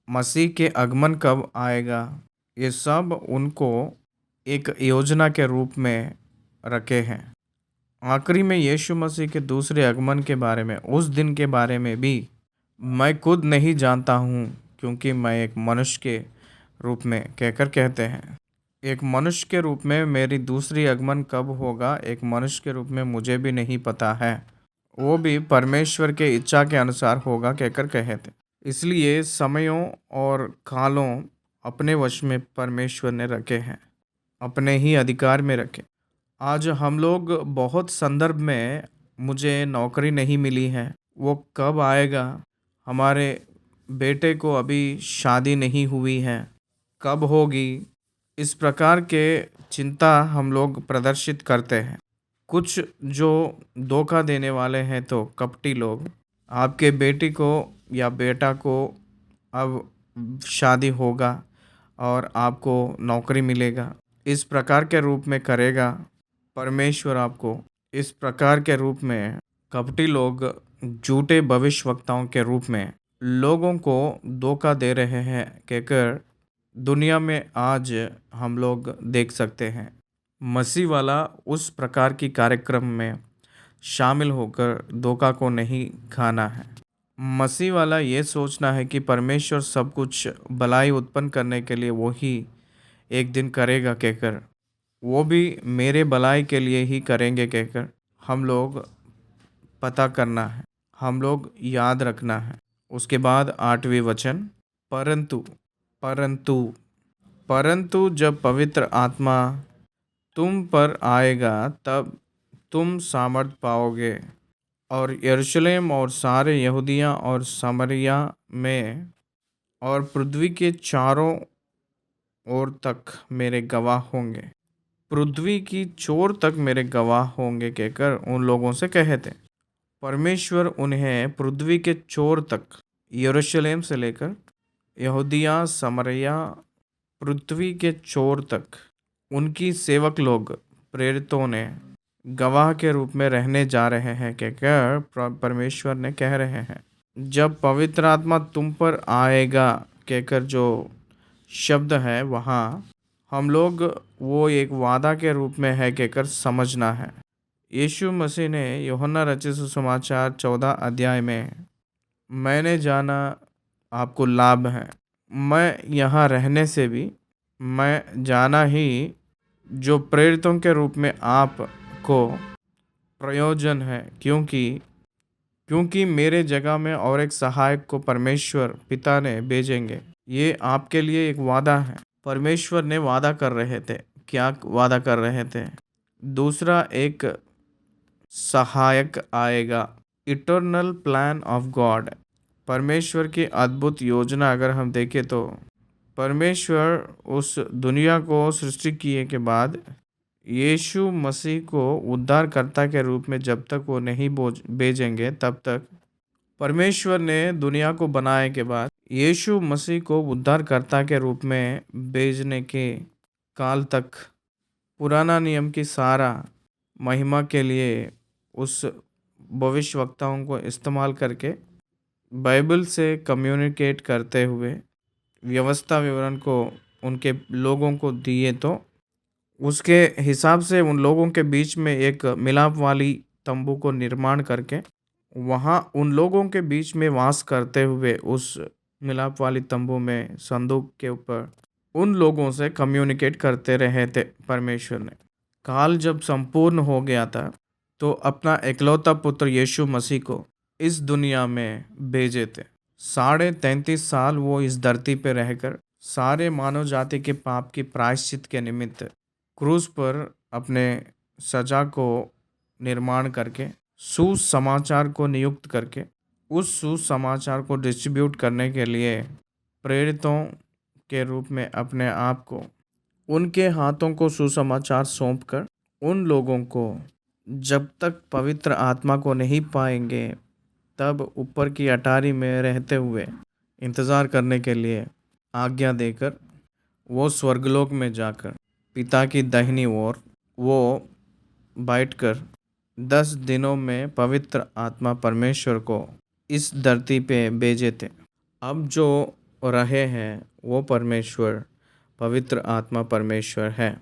मसीह के आगमन कब आएगा, ये सब उनको एक योजना के रूप में रखे हैं। आखिरी में यीशु मसीह के दूसरे आगमन के बारे में, उस दिन के बारे में भी मैं खुद नहीं जानता हूँ, क्योंकि मैं एक मनुष्य के रूप में कहकर कहते हैं। एक मनुष्य के रूप में मेरी दूसरी आगमन कब होगा, एक मनुष्य के रूप में मुझे भी नहीं पता है, वो भी परमेश्वर के इच्छा के अनुसार होगा कहकर कहे थे। इसलिए समयों और कालों अपने वश में परमेश्वर ने रखे हैं, अपने ही अधिकार में रखे। आज हम लोग बहुत संदर्भ में मुझे नौकरी नहीं मिली है, वो कब आएगा, हमारे बेटे को अभी शादी नहीं हुई है, कब होगी, इस प्रकार के चिंता हम लोग प्रदर्शित करते हैं। कुछ जो धोखा देने वाले हैं तो कपटी लोग आपके बेटी को या बेटा को अब शादी होगा और आपको नौकरी मिलेगा, इस प्रकार के रूप में करेगा। परमेश्वर आपको इस प्रकार के रूप में कपटी लोग झूठे भविष्यवक्ताओं के रूप में लोगों को धोखा दे रहे हैं कहकर दुनिया में आज हम लोग देख सकते हैं। मसीह वाला उस प्रकार की कार्यक्रम में शामिल होकर धोखा को नहीं खाना है। मसीह वाला ये सोचना है कि परमेश्वर सब कुछ भलाई उत्पन्न करने के लिए वो ही एक दिन करेगा कहकर, वो भी मेरे भलाई के लिए ही करेंगे कहकर हम लोग पता करना है, हम लोग याद रखना है। उसके बाद 8वें वचन, परंतु परंतु परंतु जब पवित्र आत्मा तुम पर आएगा तब तुम सामर्थ पाओगे और यरूशलेम और सारे यहूदिया और समरिया में और पृथ्वी के चारों ओर तक मेरे गवाह होंगे। पृथ्वी की चोर तक मेरे गवाह होंगे कहकर उन लोगों से कहे थे। परमेश्वर उन्हें पृथ्वी के चोर तक, यरूशलेम से लेकर यहूदिया, समरिया पृथ्वी के छोर तक उनकी सेवक लोग प्रेरितों ने गवाह के रूप में रहने जा रहे हैं कहकर परमेश्वर ने कह रहे हैं। जब पवित्र आत्मा तुम पर आएगा कहकर जो शब्द है वहाँ हम लोग वो एक वादा के रूप में है कहकर समझना है। यीशु मसीह ने यूहन्ना रचित सुसमाचार 14 अध्याय में मैंने जाना आपको लाभ है, मैं यहाँ रहने से भी मैं जाना ही जो प्रेरितों के रूप में आपको प्रयोजन है, क्योंकि मेरे जगह में और एक सहायक को परमेश्वर पिता ने भेजेंगे। ये आपके लिए एक वादा है। परमेश्वर ने वादा कर रहे थे। क्या वादा कर रहे थे? दूसरा एक सहायक आएगा। इटर्नल प्लान ऑफ गॉड, परमेश्वर की अद्भुत योजना अगर हम देखें तो परमेश्वर उस दुनिया को सृष्टि किए के बाद यीशु मसीह को उद्धारकर्ता के रूप में जब तक वो नहीं भेजेंगे तब तक परमेश्वर ने दुनिया को बनाए के बाद यीशु मसीह को उद्धारकर्ता के रूप में भेजने के काल तक पुराना नियम की सारा महिमा के लिए उस भविष्यवक्ताओं को इस्तेमाल करके बाइबल से कम्युनिकेट करते हुए व्यवस्था विवरण को उनके लोगों को दिए, तो उसके हिसाब से उन लोगों के बीच में एक मिलाप वाली तंबू को निर्माण करके वहाँ उन लोगों के बीच में वास करते हुए उस मिलाप वाली तंबू में संदूक के ऊपर उन लोगों से कम्युनिकेट करते रहे थे। परमेश्वर ने काल जब संपूर्ण हो गया था तो अपना इकलौता पुत्र यीशु मसीह को इस दुनिया में भेजे थे। 33.5 साल वो इस धरती पे रहकर सारे मानव जाति के पाप की प्रायश्चित के निमित्त क्रूस पर अपने सजा को निर्माण करके सुसमाचार को नियुक्त करके उस सुसमाचार को डिस्ट्रीब्यूट करने के लिए प्रेरितों के रूप में अपने आप को उनके हाथों को सुसमाचार सौंपकर उन लोगों को जब तक पवित्र आत्मा को नहीं पाएंगे तब ऊपर की अटारी में रहते हुए इंतज़ार करने के लिए आज्ञा देकर वो स्वर्गलोक में जाकर पिता की दाहिनी ओर वो बैठकर 10 दिनों में पवित्र आत्मा परमेश्वर को इस धरती पे भेजे थे। अब जो रहे हैं वो परमेश्वर पवित्र आत्मा परमेश्वर है।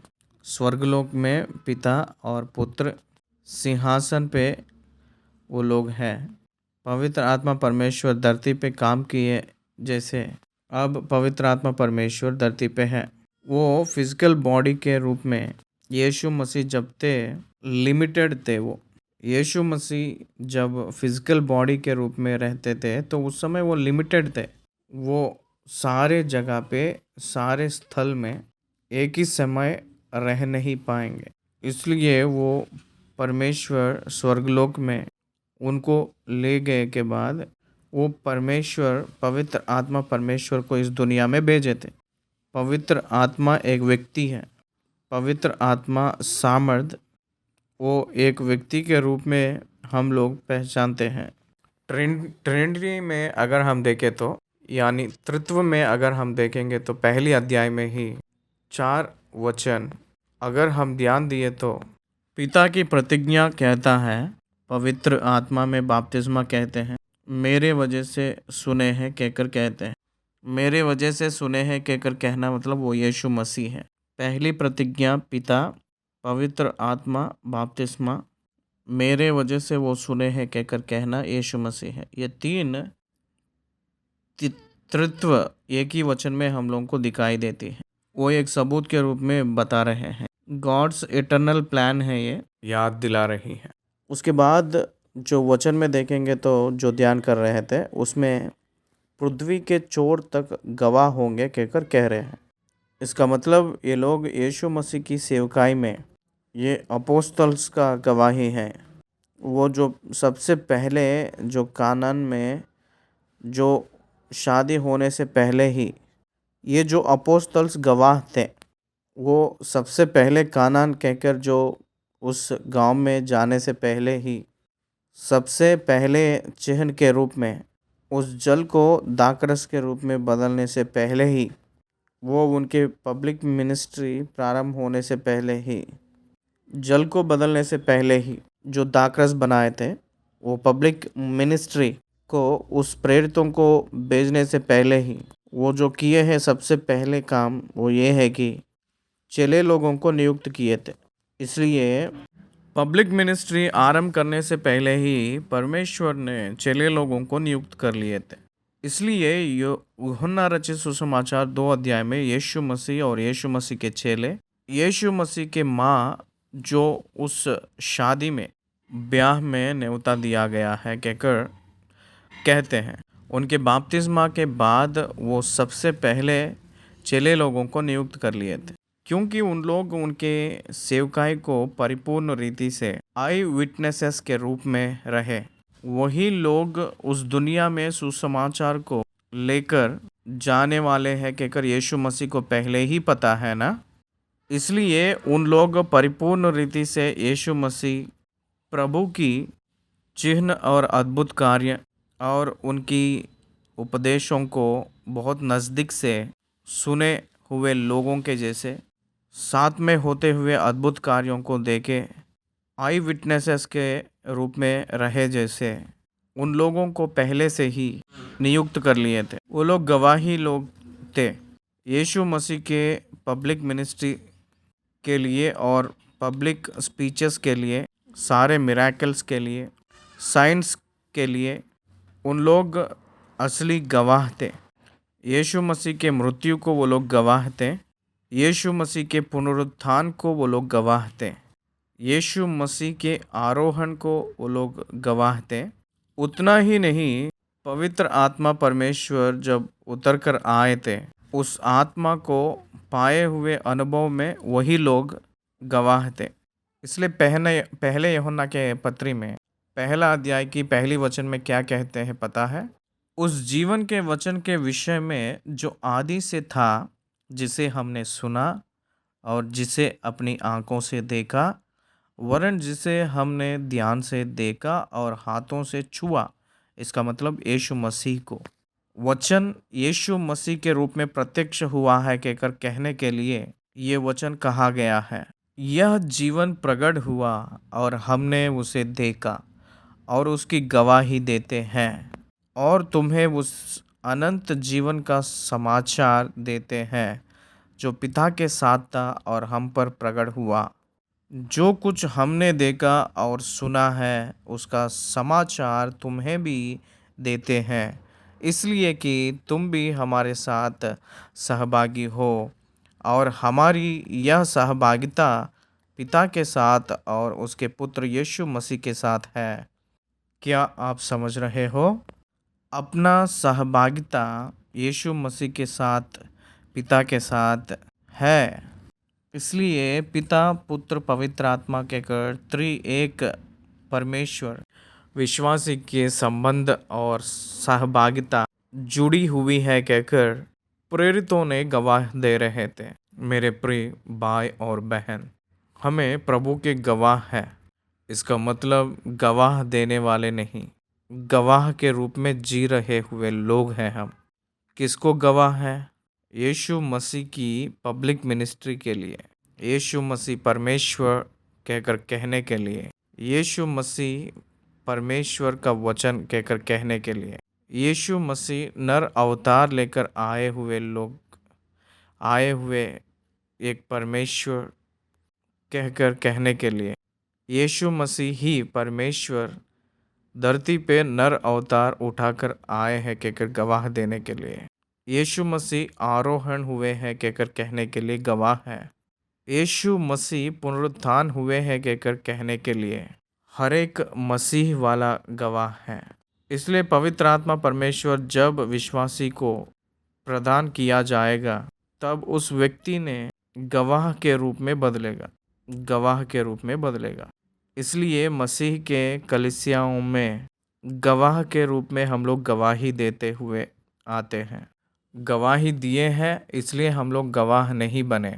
स्वर्गलोक में पिता और पुत्र सिंहासन पे वो लोग हैं। पवित्र आत्मा परमेश्वर धरती पे काम किए जैसे अब पवित्र आत्मा परमेश्वर धरती पे है। वो फिजिकल बॉडी के रूप में यीशु मसीह जब थे लिमिटेड थे। वो यीशु मसीह जब फिजिकल बॉडी के रूप में रहते थे तो उस समय वो लिमिटेड थे। वो सारे जगह पे सारे स्थल में एक ही समय रह नहीं पाएंगे, इसलिए वो परमेश्वर स्वर्गलोक में उनको ले गए के बाद वो परमेश्वर पवित्र आत्मा परमेश्वर को इस दुनिया में भेजे थे। पवित्र आत्मा एक व्यक्ति है। पवित्र आत्मा सामर्थ वो एक व्यक्ति के रूप में हम लोग पहचानते हैं। ट्रिनिटी में अगर हम देखें तो यानी त्रित्व में अगर हम देखेंगे तो पहली अध्याय में ही 4 वचन अगर हम ध्यान दिए तो पिता की प्रतिज्ञा कहता है, पवित्र आत्मा में बपतिस्मा कहते हैं, मेरे वजह से सुने हैं कहकर कहते हैं। मेरे वजह से सुने हैं कहकर कहना मतलब वो यीशु मसीह है। पहली प्रतिज्ञा पिता, पवित्र आत्मा, बपतिस्मा, मेरे वजह से वो सुने हैं कहकर कहना यीशु मसीह है। ये 3 त्रित्व एक ही वचन में हम लोगों को दिखाई देती है। वो एक सबूत के रूप में बता रहे हैं। गॉड्स इटर्नल प्लान है, ये याद दिला रही है। उसके बाद जो वचन में देखेंगे तो जो ध्यान कर रहे थे उसमें पृथ्वी के छोर तक गवाह होंगे कहकर कह रहे हैं। इसका मतलब ये लोग यीशु मसीह की सेवकाई में ये अपोस्तल्स का गवाही है। वो जो सबसे पहले जो कानान में जो शादी होने से पहले ही ये जो अपोस्तल्स गवाह थे, वो सबसे पहले कानान कहकर जो उस गांव में जाने से पहले ही सबसे पहले चिन्ह के रूप में उस जल को दाखरस के रूप में बदलने से पहले ही वो उनके पब्लिक मिनिस्ट्री प्रारंभ होने से पहले ही, जल को बदलने से पहले ही जो दाखरस बनाए थे, वो पब्लिक मिनिस्ट्री को उस प्रेरितों को भेजने से पहले ही वो जो किए हैं, सबसे पहले काम वो ये है कि चेले लोगों को नियुक्त किए थे। इसलिए पब्लिक मिनिस्ट्री आरंभ करने से पहले ही परमेश्वर ने चेले लोगों को नियुक्त कर लिए थे। इसलिए यूहन्ना रचित सुसमाचार 2 अध्याय में यीशु मसीह और यीशु मसीह के चेले, यीशु मसीह के माँ जो उस शादी में ब्याह में न्योता दिया गया है कहकर कहते हैं, उनके बपतिस्मा के बाद वो सबसे पहले चेले लोगों को नियुक्त कर लिए थे, क्योंकि उन लोग उनके सेवकाई को परिपूर्ण रीति से आई विटनेसेस के रूप में रहे। वही लोग उस दुनिया में सुसमाचार को लेकर जाने वाले हैं कहकर यीशु मसीह को पहले ही पता है ना। इसलिए उन लोग परिपूर्ण रीति से यीशु मसीह प्रभु की चिन्ह और अद्भुत कार्य और उनकी उपदेशों को बहुत नज़दीक से सुने हुए लोगों के जैसे साथ में होते हुए अद्भुत कार्यों को देखे आई विटनेसेस के रूप में रहे, जैसे उन लोगों को पहले से ही नियुक्त कर लिए थे। वो लोग गवाही लोग थे यीशु मसीह के पब्लिक मिनिस्ट्री के लिए और पब्लिक स्पीचेस के लिए, सारे मिराकल्स के लिए, साइंस के लिए। उन लोग असली गवाह थे। यीशु मसीह के मृत्यु को वो लोग गवाह थे। यीशु मसीह के पुनरुत्थान को वो लोग गवाह थे। यीशु मसीह के आरोहण को वो लोग गवाह थे। उतना ही नहीं, पवित्र आत्मा परमेश्वर जब उतर कर आए थे, उस आत्मा को पाए हुए अनुभव में वही लोग गवाह थे। इसलिए पहले यूहन्ना के पत्री में पहला अध्याय की पहली वचन में क्या कहते हैं पता है? उस जीवन के वचन के विषय में जो आदि से था, जिसे हमने सुना और जिसे अपनी आंखों से देखा, वरन जिसे हमने ध्यान से देखा और हाथों से छुआ। इसका मतलब यीशु मसीह को वचन यीशु मसीह के रूप में प्रत्यक्ष हुआ है कहकर कहने के लिए ये वचन कहा गया है। यह जीवन प्रकट हुआ और हमने उसे देखा और उसकी गवाही देते हैं और तुम्हें उस अनंत जीवन का समाचार देते हैं जो पिता के साथ था और हम पर प्रकट हुआ। जो कुछ हमने देखा और सुना है उसका समाचार तुम्हें भी देते हैं, इसलिए कि तुम भी हमारे साथ सहभागी हो और हमारी यह सहभागिता पिता के साथ और उसके पुत्र यीशु मसीह के साथ है। क्या आप समझ रहे हो? अपना सहभागिता यीशु मसीह के साथ, पिता के साथ है। इसलिए पिता, पुत्र, पवित्र आत्मा के त्रिएक परमेश्वर विश्वासी के संबंध और सहभागिता जुड़ी हुई है कहकर प्रेरितों ने गवाह दे रहे थे। मेरे प्रिय भाई और बहन, हमें प्रभु के गवाह है। इसका मतलब गवाह देने वाले नहीं, गवाह के रूप में जी रहे हुए लोग हैं हम। किसको गवाह है? यीशु मसीह की पब्लिक मिनिस्ट्री के लिए, यीशु मसीह परमेश्वर कहकर कहने के लिए, यीशु मसीह परमेश्वर का वचन कहकर कहने के लिए, यीशु मसीह नर अवतार लेकर आए हुए एक परमेश्वर कहकर कहने के लिए, यीशु मसीह ही परमेश्वर धरती पे नर अवतार उठाकर आए हैं कहकर गवाह देने के लिए, यीशु मसीह आरोहण हुए हैं कहकर कहने के लिए गवाह है, यीशु मसीह पुनरुत्थान हुए हैं कहकर कहने के लिए हर एक मसीह वाला गवाह है। इसलिए पवित्र आत्मा परमेश्वर जब विश्वासी को प्रदान किया जाएगा, तब उस व्यक्ति ने गवाह के रूप में बदलेगा। इसलिए मसीह के कलीसियाओं में गवाह के रूप में हम लोग गवाही देते हुए आते हैं। गवाही दिए हैं, इसलिए हम लोग गवाह नहीं बने।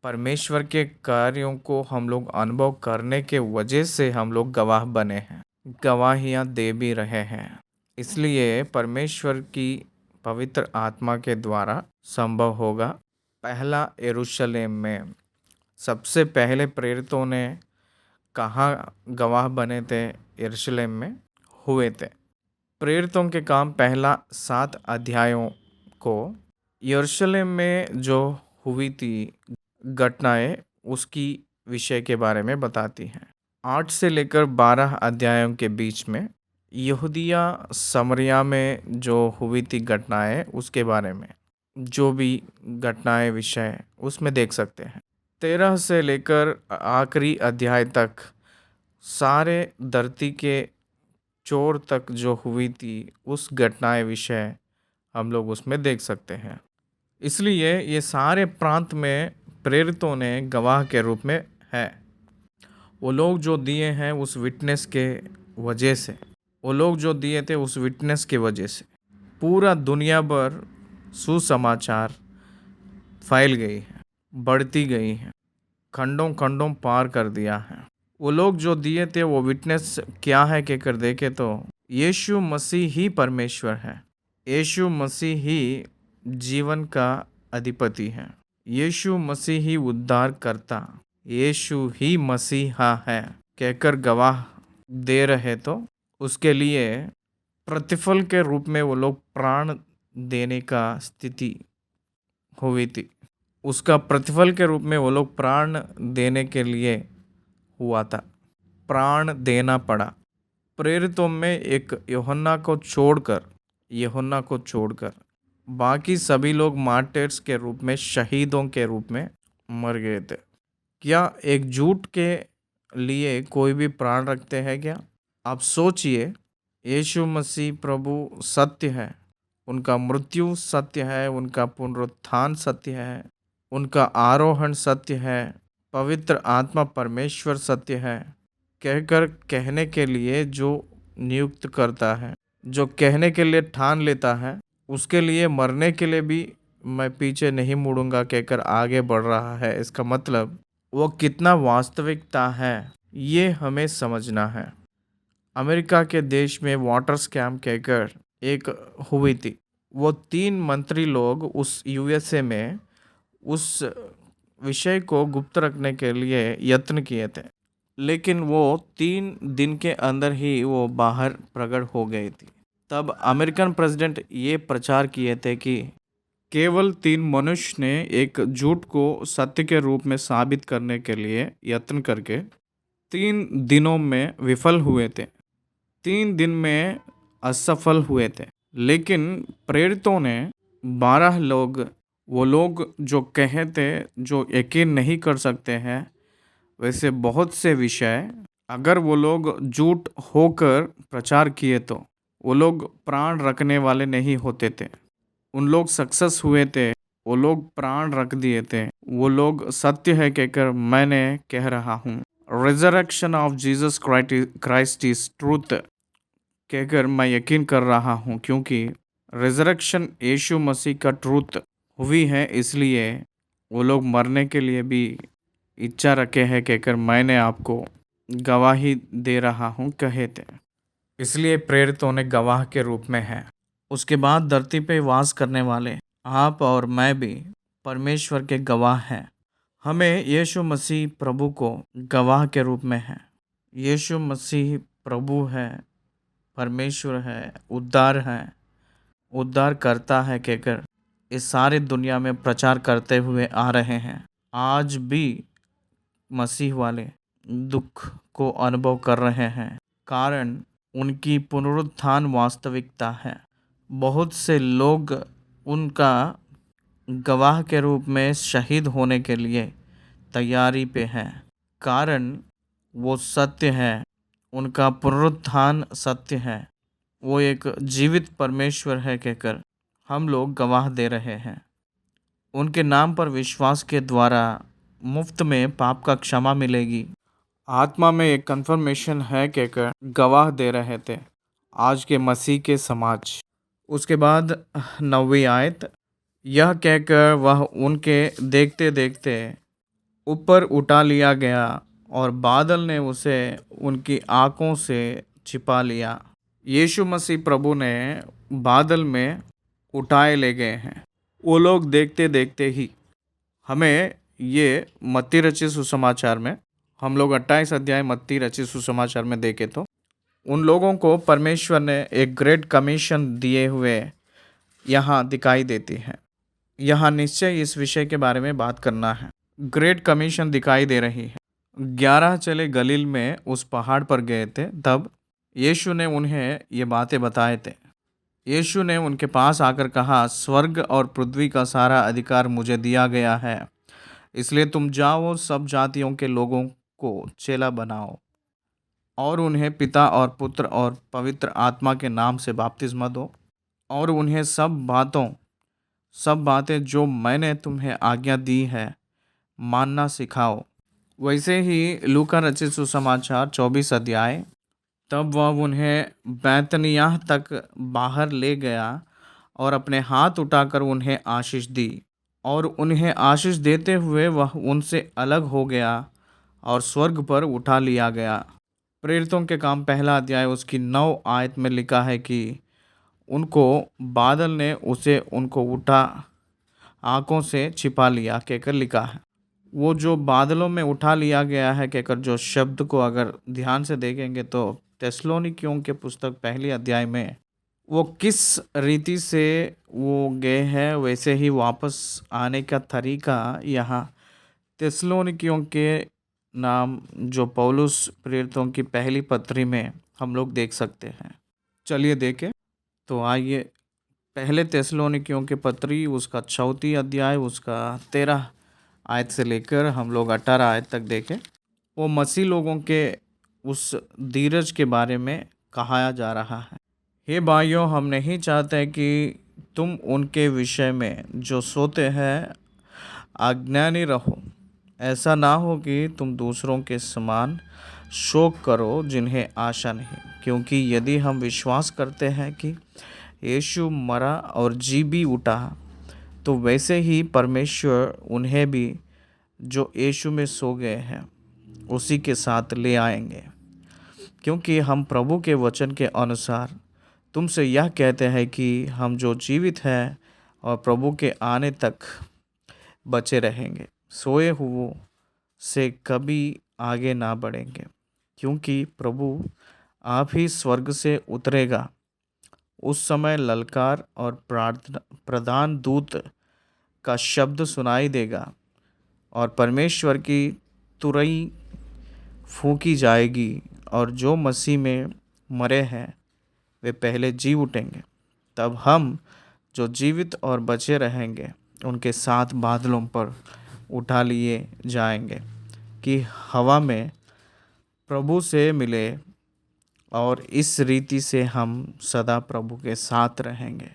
परमेश्वर के कार्यों को हम लोग अनुभव करने के वजह से हम लोग गवाह बने हैं, गवाहियाँ दे भी रहे हैं। इसलिए परमेश्वर की पवित्र आत्मा के द्वारा संभव होगा। पहला यरूशलेम में सबसे पहले प्रेरितों ने कहाँ गवाह बने थे? यरूशलेम में हुए थे। प्रेरितों के काम पहला 7 अध्यायों को यरूशलेम में जो हुई थी घटनाएं उसकी विषय के बारे में बताती हैं। 8 से लेकर 12 अध्यायों के बीच में यहूदिया समरिया में जो हुई थी घटनाएं उसके बारे में जो भी घटनाएं विषय उसमें देख सकते हैं। 13 से लेकर आखिरी अध्याय तक सारे धरती के चोर तक जो हुई थी उस घटनाएं विषय हम लोग उसमें देख सकते हैं। इसलिए ये सारे प्रांत में प्रेरितों ने गवाह के रूप में है। वो लोग जो दिए हैं उस विटनेस के वजह से, वो लोग जो दिए थे उस विटनेस की वजह से पूरा दुनिया भर सुसमाचार फैल गई है, बढ़ती गई है, खंडों खंडों पार कर दिया है। वो लोग जो दिए थे वो विटनेस क्या है कहकर देखे तो यीशु मसीह ही परमेश्वर है, यीशु मसीह ही जीवन का अधिपति है, यीशु मसीह ही उद्धार करता, यीशु ही मसीहा है कहकर गवाह दे रहे तो उसके लिए प्रतिफल के रूप में वो लोग प्राण देने का स्थिति हुई थी। उसका प्रतिफल के रूप में वो लोग प्राण देने के लिए हुआ था, प्राण देना पड़ा। प्रेरितों में एक यूहन्ना को छोड़कर बाकी सभी लोग मार्टिर्स के रूप में, शहीदों के रूप में मर गए थे। क्या एक झूठ के लिए कोई भी प्राण रखते हैं क्या? आप सोचिए, यीशु मसीह प्रभु सत्य है, उनका मृत्यु सत्य है, उनका पुनरुत्थान सत्य है, उनका आरोहण सत्य है, पवित्र आत्मा परमेश्वर सत्य है कहकर कहने के लिए जो नियुक्त करता है, जो कहने के लिए ठान लेता है, उसके लिए मरने के लिए भी मैं पीछे नहीं मुड़ूंगा कहकर आगे बढ़ रहा है। इसका मतलब वो कितना वास्तविकता है ये हमें समझना है। अमेरिका के देश में वाटर स्कैम कहकर एक हुई थी। वो 3 मंत्री लोग उस यूएसए में उस विषय को गुप्त रखने के लिए यत्न किए थे, लेकिन वो 3 दिन के अंदर ही वो बाहर प्रकट हो गई थी। तब अमेरिकन प्रेसिडेंट ये प्रचार किए थे कि केवल 3 मनुष्य ने एक झूठ को सत्य के रूप में साबित करने के लिए यत्न करके 3 दिनों में विफल हुए थे, 3 दिन में असफल हुए थे। लेकिन प्रेरितों ने 12 लोग, वो लोग जो कहे थे, जो यकीन नहीं कर सकते हैं वैसे बहुत से विषय, अगर वो लोग झूठ होकर प्रचार किए तो वो लोग प्राण रखने वाले नहीं होते थे। उन लोग सक्सेस हुए थे, वो लोग प्राण रख दिए थे। वो लोग सत्य है कहकर मैंने कह रहा हूँ, resurrection of Jesus Christ is truth कहकर मैं यकीन कर रहा हूँ, क्योंकि रिजरेक्शन यीशु मसीह का ट्रूथ हुई है। इसलिए वो लोग मरने के लिए भी इच्छा रखे हैं कहकर मैंने आपको गवाही दे रहा हूँ कहे थे। इसलिए प्रेरितों ने गवाह के रूप में है। उसके बाद धरती पे वास करने वाले आप और मैं भी परमेश्वर के गवाह हैं। हमें यीशु मसीह प्रभु को गवाह के रूप में है। यीशु मसीह प्रभु है, परमेश्वर है, उद्धार करता है कहकर इस सारी दुनिया में प्रचार करते हुए आ रहे हैं। आज भी मसीह वाले दुख को अनुभव कर रहे हैं, कारण उनकी पुनरुत्थान वास्तविकता है। बहुत से लोग उनका गवाह के रूप में शहीद होने के लिए तैयारी पे हैं, कारण वो सत्य है, उनका पुनरुत्थान सत्य है, वो एक जीवित परमेश्वर है कहकर हम लोग गवाह दे रहे हैं। उनके नाम पर विश्वास के द्वारा मुफ्त में पाप का क्षमा मिलेगी, आत्मा में एक कन्फर्मेशन है कहकर गवाह दे रहे थे आज के मसीह के समाज। उसके बाद 9वीं आयत, यह कहकर वह उनके देखते देखते ऊपर उठा लिया गया और बादल ने उसे उनकी आँखों से छिपा लिया। यीशु मसीह प्रभु ने बादल में उठाए ले गए हैं। वो लोग देखते देखते ही हमें ये मत्ती रचित सुसमाचार में हम लोग 28 अध्याय मत्ती रचित सुसमाचार में देखें तो उन लोगों को परमेश्वर ने एक ग्रेट कमीशन दिए हुए यहाँ दिखाई देती है। यहाँ निश्चय इस विषय के बारे में बात करना है। ग्रेट कमीशन दिखाई दे रही है। 11 चेले गलील में उस पहाड़ पर गए थे। तब यीशु ने उन्हें ये बातें बताए थे। यीशु ने उनके पास आकर कहा, स्वर्ग और पृथ्वी का सारा अधिकार मुझे दिया गया है, इसलिए तुम जाओ, सब जातियों के लोगों को चेला बनाओ और उन्हें पिता और पुत्र और पवित्र आत्मा के नाम से बपतिस्मा दो और उन्हें सब बातें जो मैंने तुम्हें आज्ञा दी है मानना सिखाओ। वैसे ही लूका रचित सुसमाचार 24 अध्याय। तब वह उन्हें बैतनिय्याह तक बाहर ले गया और अपने हाथ उठाकर उन्हें आशीष दी और उन्हें आशीष देते हुए वह उनसे अलग हो गया और स्वर्ग पर उठा लिया गया। प्रेरितों के काम पहला अध्याय उसकी 9 आयत में लिखा है कि उनको बादल ने उसे उनको उठा आंखों से छिपा लिया कहकर लिखा है। वो जो बादलों में उठा लिया गया है कहकर जो शब्द को अगर ध्यान से देखेंगे तो तेस्सलोनिकियों के पुस्तक पहली अध्याय में वो किस रीति से वो गए हैं, वैसे ही वापस आने का तरीका यहाँ तेस्सलोनिकियों के नाम जो पौलुस प्रेरितों की पहली पत्री में हम लोग देख सकते हैं। चलिए देखें तो आइए पहले तेस्सलोनिकियों के पत्री उसका 34 अध्याय उसका 13 आयत से लेकर हम लोग 18 आयत तक देखें। वो मसीह लोगों के उस धीरज के बारे में कहा जा रहा है। हे भाइयों, हम नहीं चाहते कि तुम उनके विषय में जो सोते हैं अज्ञानी रहो। ऐसा ना हो कि तुम दूसरों के समान शोक करो जिन्हें आशा नहीं, क्योंकि यदि हम विश्वास करते हैं कि यीशु मरा और जी भी उठा, तो वैसे ही परमेश्वर उन्हें भी जो यीशु में सो गए हैं उसी के साथ ले आएंगे। क्योंकि हम प्रभु के वचन के अनुसार तुमसे यह कहते हैं कि हम जो जीवित हैं और प्रभु के आने तक बचे रहेंगे, सोए हुओं से कभी आगे ना बढ़ेंगे। क्योंकि प्रभु आप ही स्वर्ग से उतरेगा, उस समय ललकार और प्रधान दूत का शब्द सुनाई देगा और परमेश्वर की तुरही फूंकी जाएगी और जो मसीह में मरे हैं वे पहले जी उठेंगे। तब हम जो जीवित और बचे रहेंगे उनके साथ बादलों पर उठा लिए जाएंगे कि हवा में प्रभु से मिले और इस रीति से हम सदा प्रभु के साथ रहेंगे।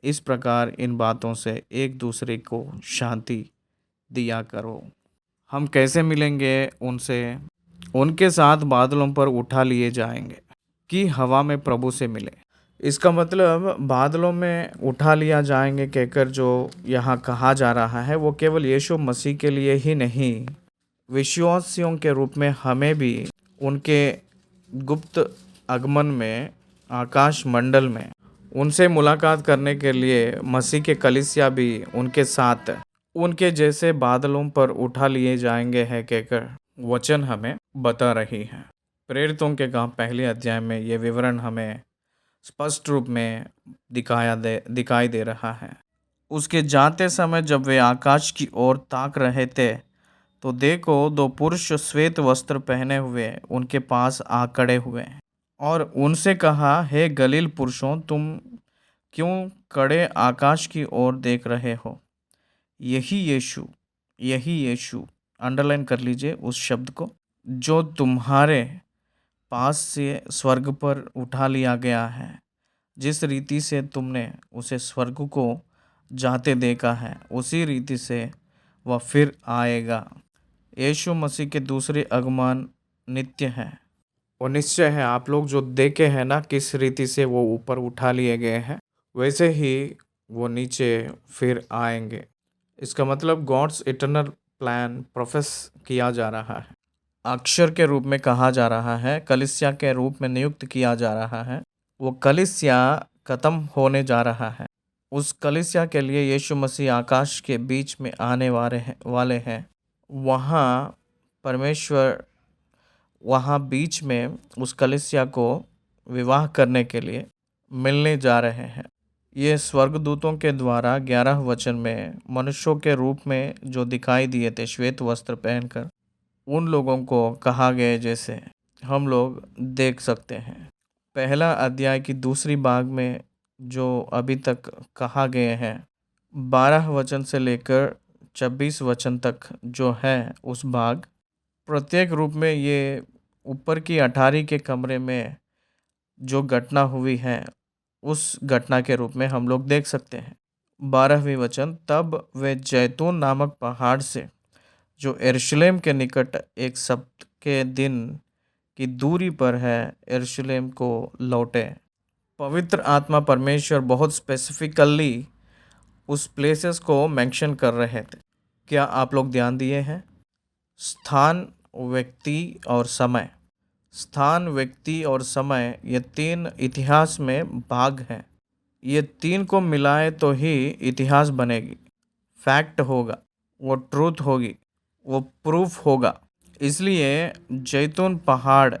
इस प्रकार इन बातों से एक दूसरे को शांति दिया करो। हम कैसे मिलेंगे उनसे? उनके साथ बादलों पर उठा लिए जाएंगे कि हवा में प्रभु से मिले। इसका मतलब बादलों में उठा लिया जाएंगे कहकर जो यहाँ कहा जा रहा है वो केवल यीशु मसीह के लिए ही नहीं, विश्वासियों के रूप में हमें भी उनके गुप्त आगमन में आकाश मंडल में उनसे मुलाकात करने के लिए मसीह के कलीसिया भी उनके साथ उनके जैसे बादलों पर उठा लिए जाएंगे है कहकर वचन हमें बता रही है। प्रेरितों के काम पहले अध्याय में ये विवरण हमें स्पष्ट रूप में दिखाई दे रहा है। उसके जाते समय जब वे आकाश की ओर ताक रहे थे तो देखो 2 पुरुष श्वेत वस्त्र पहने हुए उनके पास आ खड़े हुए और उनसे कहा, हे गलील पुरुषों, तुम क्यों खड़े आकाश की ओर देख रहे हो? यही यीशु अंडरलाइन कर लीजिए उस शब्द को, जो तुम्हारे पास से स्वर्ग पर उठा लिया गया है। जिस रीति से तुमने उसे स्वर्ग को जाते देखा है उसी रीति से वह फिर आएगा। यीशु मसीह के दूसरे आगमन नित्य है और निश्चय है। आप लोग जो देखे हैं ना किस रीति से वो ऊपर उठा लिए गए हैं, वैसे ही वो नीचे फिर आएंगे। इसका मतलब गॉड्स इटर्नल प्लान प्रोफेस किया जा रहा है, अक्षर के रूप में कहा जा रहा है, कलीसिया के रूप में नियुक्त किया जा रहा है। वो कलीसिया खत्म होने जा रहा है, उस कलीसिया के लिए यीशु मसीह आकाश के बीच में आने वाले हैं। वहाँ परमेश्वर वहाँ बीच में उस कलीसिया को विवाह करने के लिए मिलने जा रहे हैं। ये स्वर्गदूतों के द्वारा 11 वचन में मनुष्यों के रूप में जो दिखाई दिए थे श्वेत वस्त्र पहनकर, उन लोगों को कहा गया जैसे हम लोग देख सकते हैं। पहला अध्याय की दूसरी भाग में जो अभी तक कहा गए हैं 12 वचन से लेकर 26 वचन तक जो है उस भाग, प्रत्येक रूप में ये ऊपर की अटारी के कमरे में जो घटना हुई है उस घटना के रूप में हम लोग देख सकते हैं। 12वीं वचन, तब वे जैतून नामक पहाड़ से जो यरूशलेम के निकट एक सप्ताह के दिन की दूरी पर है यरूशलेम को लौटे। पवित्र आत्मा परमेश्वर बहुत स्पेसिफिकली उस प्लेसेस को मेंशन कर रहे थे। क्या आप लोग ध्यान दिए हैं? स्थान, व्यक्ति और समय। स्थान, व्यक्ति और समय, ये तीन इतिहास में भाग हैं। ये तीन को मिलाए तो ही इतिहास बनेगी, फैक्ट होगा, वो ट्रूथ होगी, वो प्रूफ होगा। इसलिए जैतून पहाड़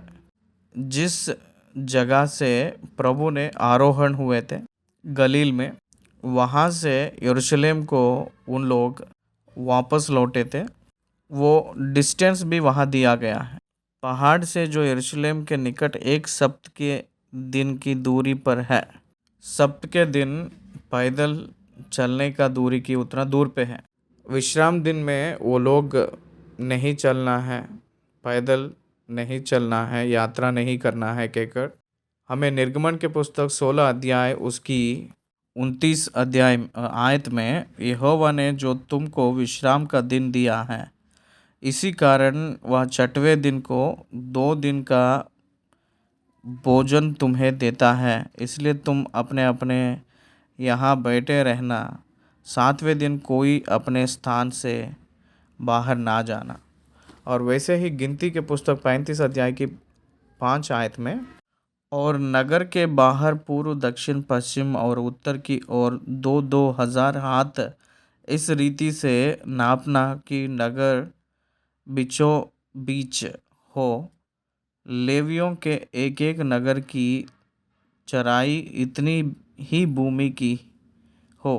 जिस जगह से प्रभु ने आरोहण हुए थे गलील में, वहाँ से यरूशलेम को उन लोग वापस लौटे थे, वो डिस्टेंस भी वहाँ दिया गया है। पहाड़ से जो यरूशलेम के निकट एक सप्ताह के दिन की दूरी पर है। सप्ताह के दिन पैदल चलने का दूरी की उतना दूर पे है। विश्राम दिन में वो लोग नहीं चलना है, पैदल नहीं चलना है, यात्रा नहीं करना है कहकर हमें निर्गमन के पुस्तक 16 अध्याय उसकी 29 अध्याय आयत में, यहोवा ने जो तुमको विश्राम का दिन दिया है, इसी कारण वह 6वें दिन को 2 दिन का भोजन तुम्हें देता है, इसलिए तुम अपने अपने यहाँ बैठे रहना, 7वें दिन कोई अपने स्थान से बाहर ना जाना। और वैसे ही गिनती के पुस्तक 35 अध्याय की 5 आयत में, और नगर के बाहर पूर्व, दक्षिण, पश्चिम और उत्तर की ओर 2-2 हजार हाथ इस रीति से नापना कि नगर बीचों बीच हो। लेवियों के एक एक नगर की चराई इतनी ही भूमि की हो।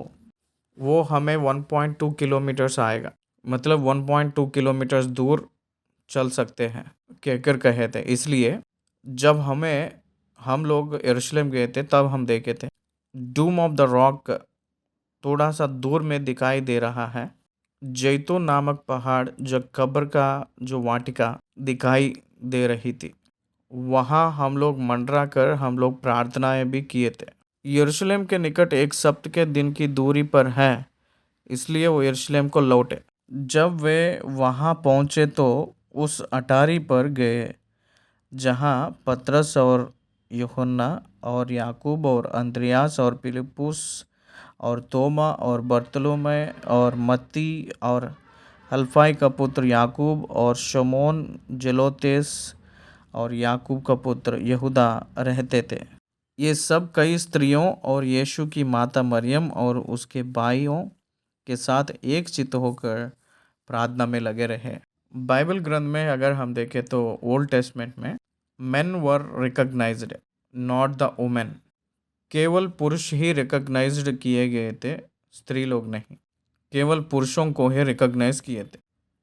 वो हमें 1.2 किलोमीटर्स आएगा, मतलब 1.2 किलोमीटर्स दूर चल सकते हैं कहकर कहे थे। इसलिए जब हम लोग यरूशलेम गए थे तब हम देखे थे डूम ऑफ द रॉक थोड़ा सा दूर में दिखाई दे रहा है। जैतून नामक पहाड़ जो कब्र का जो वाटिका दिखाई दे रही थी, वहाँ हम लोग मंडरा कर हम लोग प्रार्थनाएं भी किए थे। यरूशलेम के निकट एक सप्ताह के दिन की दूरी पर है, इसलिए वो यरूशलेम को लौटे। जब वे वहाँ पहुँचे तो उस अटारी पर गए जहाँ पतरस और यूहन्ना और याकूब और अंद्रियास और फिलिप्पुस और तोमा और बर्तलोमै और मत्ती और हल्फाई का पुत्र याकूब और शमौन जेलोतेस और याकूब का पुत्र यहूदा रहते थे। ये सब कई स्त्रियों और यीशु की माता मरियम और उसके भाइयों के साथ एक चित्त होकर प्रार्थना में लगे रहे। बाइबल ग्रंथ में अगर हम देखें तो ओल्ड टेस्टमेंट में men were recognized, not the women। केवल पुरुष ही रिकॉग्नाइज्ड किए गए थे, स्त्री लोग नहीं। केवल पुरुषों को ही रिकॉग्नाइज किए थे।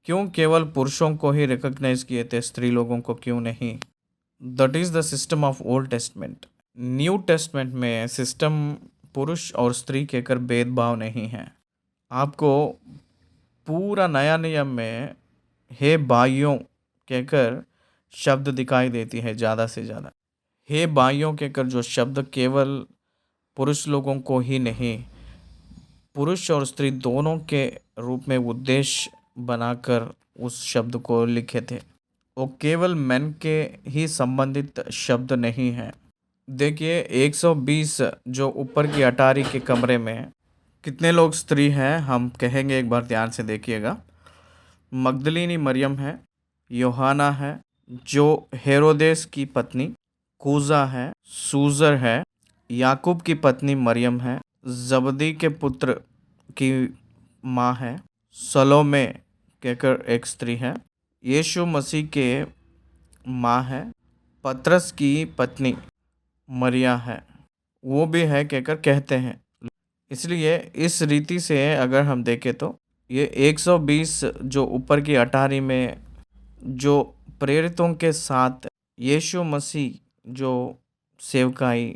क्यों केवल पुरुषों को ही रिकॉग्नाइज किए थे, स्त्री लोगों को क्यों नहीं? That is the system of old testament. New testament में सिस्टम पुरुष और स्त्री कहकर भेदभाव नहीं है। आपको पूरा नया नियम में हे भाइयों कहकर शब्द दिखाई देती है ज़्यादा से ज़्यादा। हे भाइयों कहकर जो शब्द केवल पुरुष लोगों को ही नहीं, पुरुष और स्त्री दोनों के रूप में उद्देश्य बनाकर उस शब्द को लिखे थे। वो केवल मेन के ही संबंधित शब्द नहीं है। देखिए 120 जो ऊपर की अटारी के कमरे में कितने लोग स्त्री हैं हम कहेंगे, एक बार ध्यान से देखिएगा। मगदलीनी मरियम है, योहाना है जो हेरोदेस की पत्नी, कूजा है, सूजर है, याकूब की पत्नी मरियम है, जबदी के पुत्र की माँ है, सलोमे कहकर एक स्त्री है, यीशु मसीह के माँ है, पतरस की पत्नी मरिया है, वो भी है कहकर कहते हैं। इसलिए इस रीति से अगर हम देखें तो ये 120 जो ऊपर की अटारी में जो प्रेरितों के साथ यीशु मसीह जो सेवकाई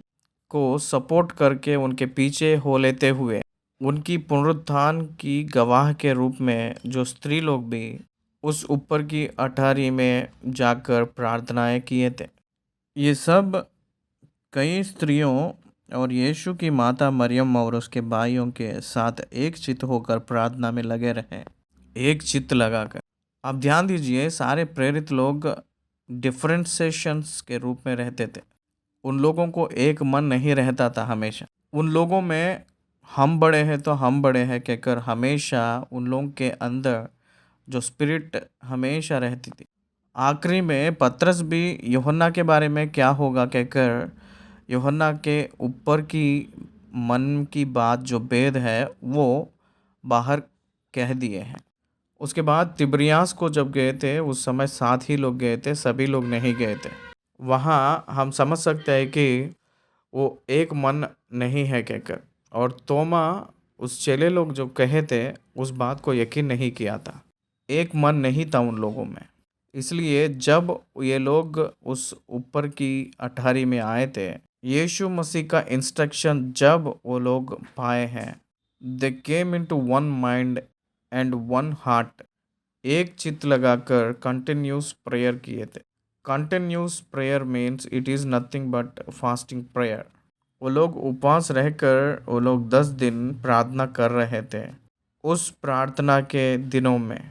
को सपोर्ट करके उनके पीछे हो लेते हुए उनकी पुनरुत्थान की गवाह के रूप में जो स्त्री लोग भी उस ऊपर की अटारी में जाकर प्रार्थनाएं किए थे, ये सब कई स्त्रियों और यीशु की माता मरियम और उसके भाइयों के साथ एक चित्त होकर प्रार्थना में लगे रहे, एक चित्त लगाकर। आप ध्यान दीजिए, सारे प्रेरित लोग डिफरेंशिएशंस के रूप में रहते थे। उन लोगों को एक मन नहीं रहता था हमेशा। उन लोगों में हम बड़े हैं तो हम बड़े हैं कहकर हमेशा उन लोगों के अंदर जो स्पिरिट हमेशा रहती थी। आखिरी में पतरस भी यूहन्ना के बारे में क्या होगा कहकर यूहन्ना के ऊपर की मन की बात जो भेद है वो बाहर कह दिए हैं। उसके बाद तिब्रियास को जब गए थे उस समय 7 ही लोग गए थे, सभी लोग नहीं गए थे। वहाँ हम समझ सकते हैं कि वो एक मन नहीं है कहकर, और तोमा उस चेले लोग जो कहे थे उस बात को यकीन नहीं किया था। एक मन नहीं था उन लोगों में। इसलिए जब ये लोग उस ऊपर की अटारी में आए थे, यीशु मसीह का इंस्ट्रक्शन जब वो लोग पाए हैं, they came into one mind and one heart, एक चित्त लगाकर कंटिन्यूस प्रेयर किए थे। Continuous prayer means it is nothing but fasting prayer. वो लोग उपवास रहकर वो लोग 10 दिन प्रार्थना कर रहे थे। उस प्रार्थना के दिनों में,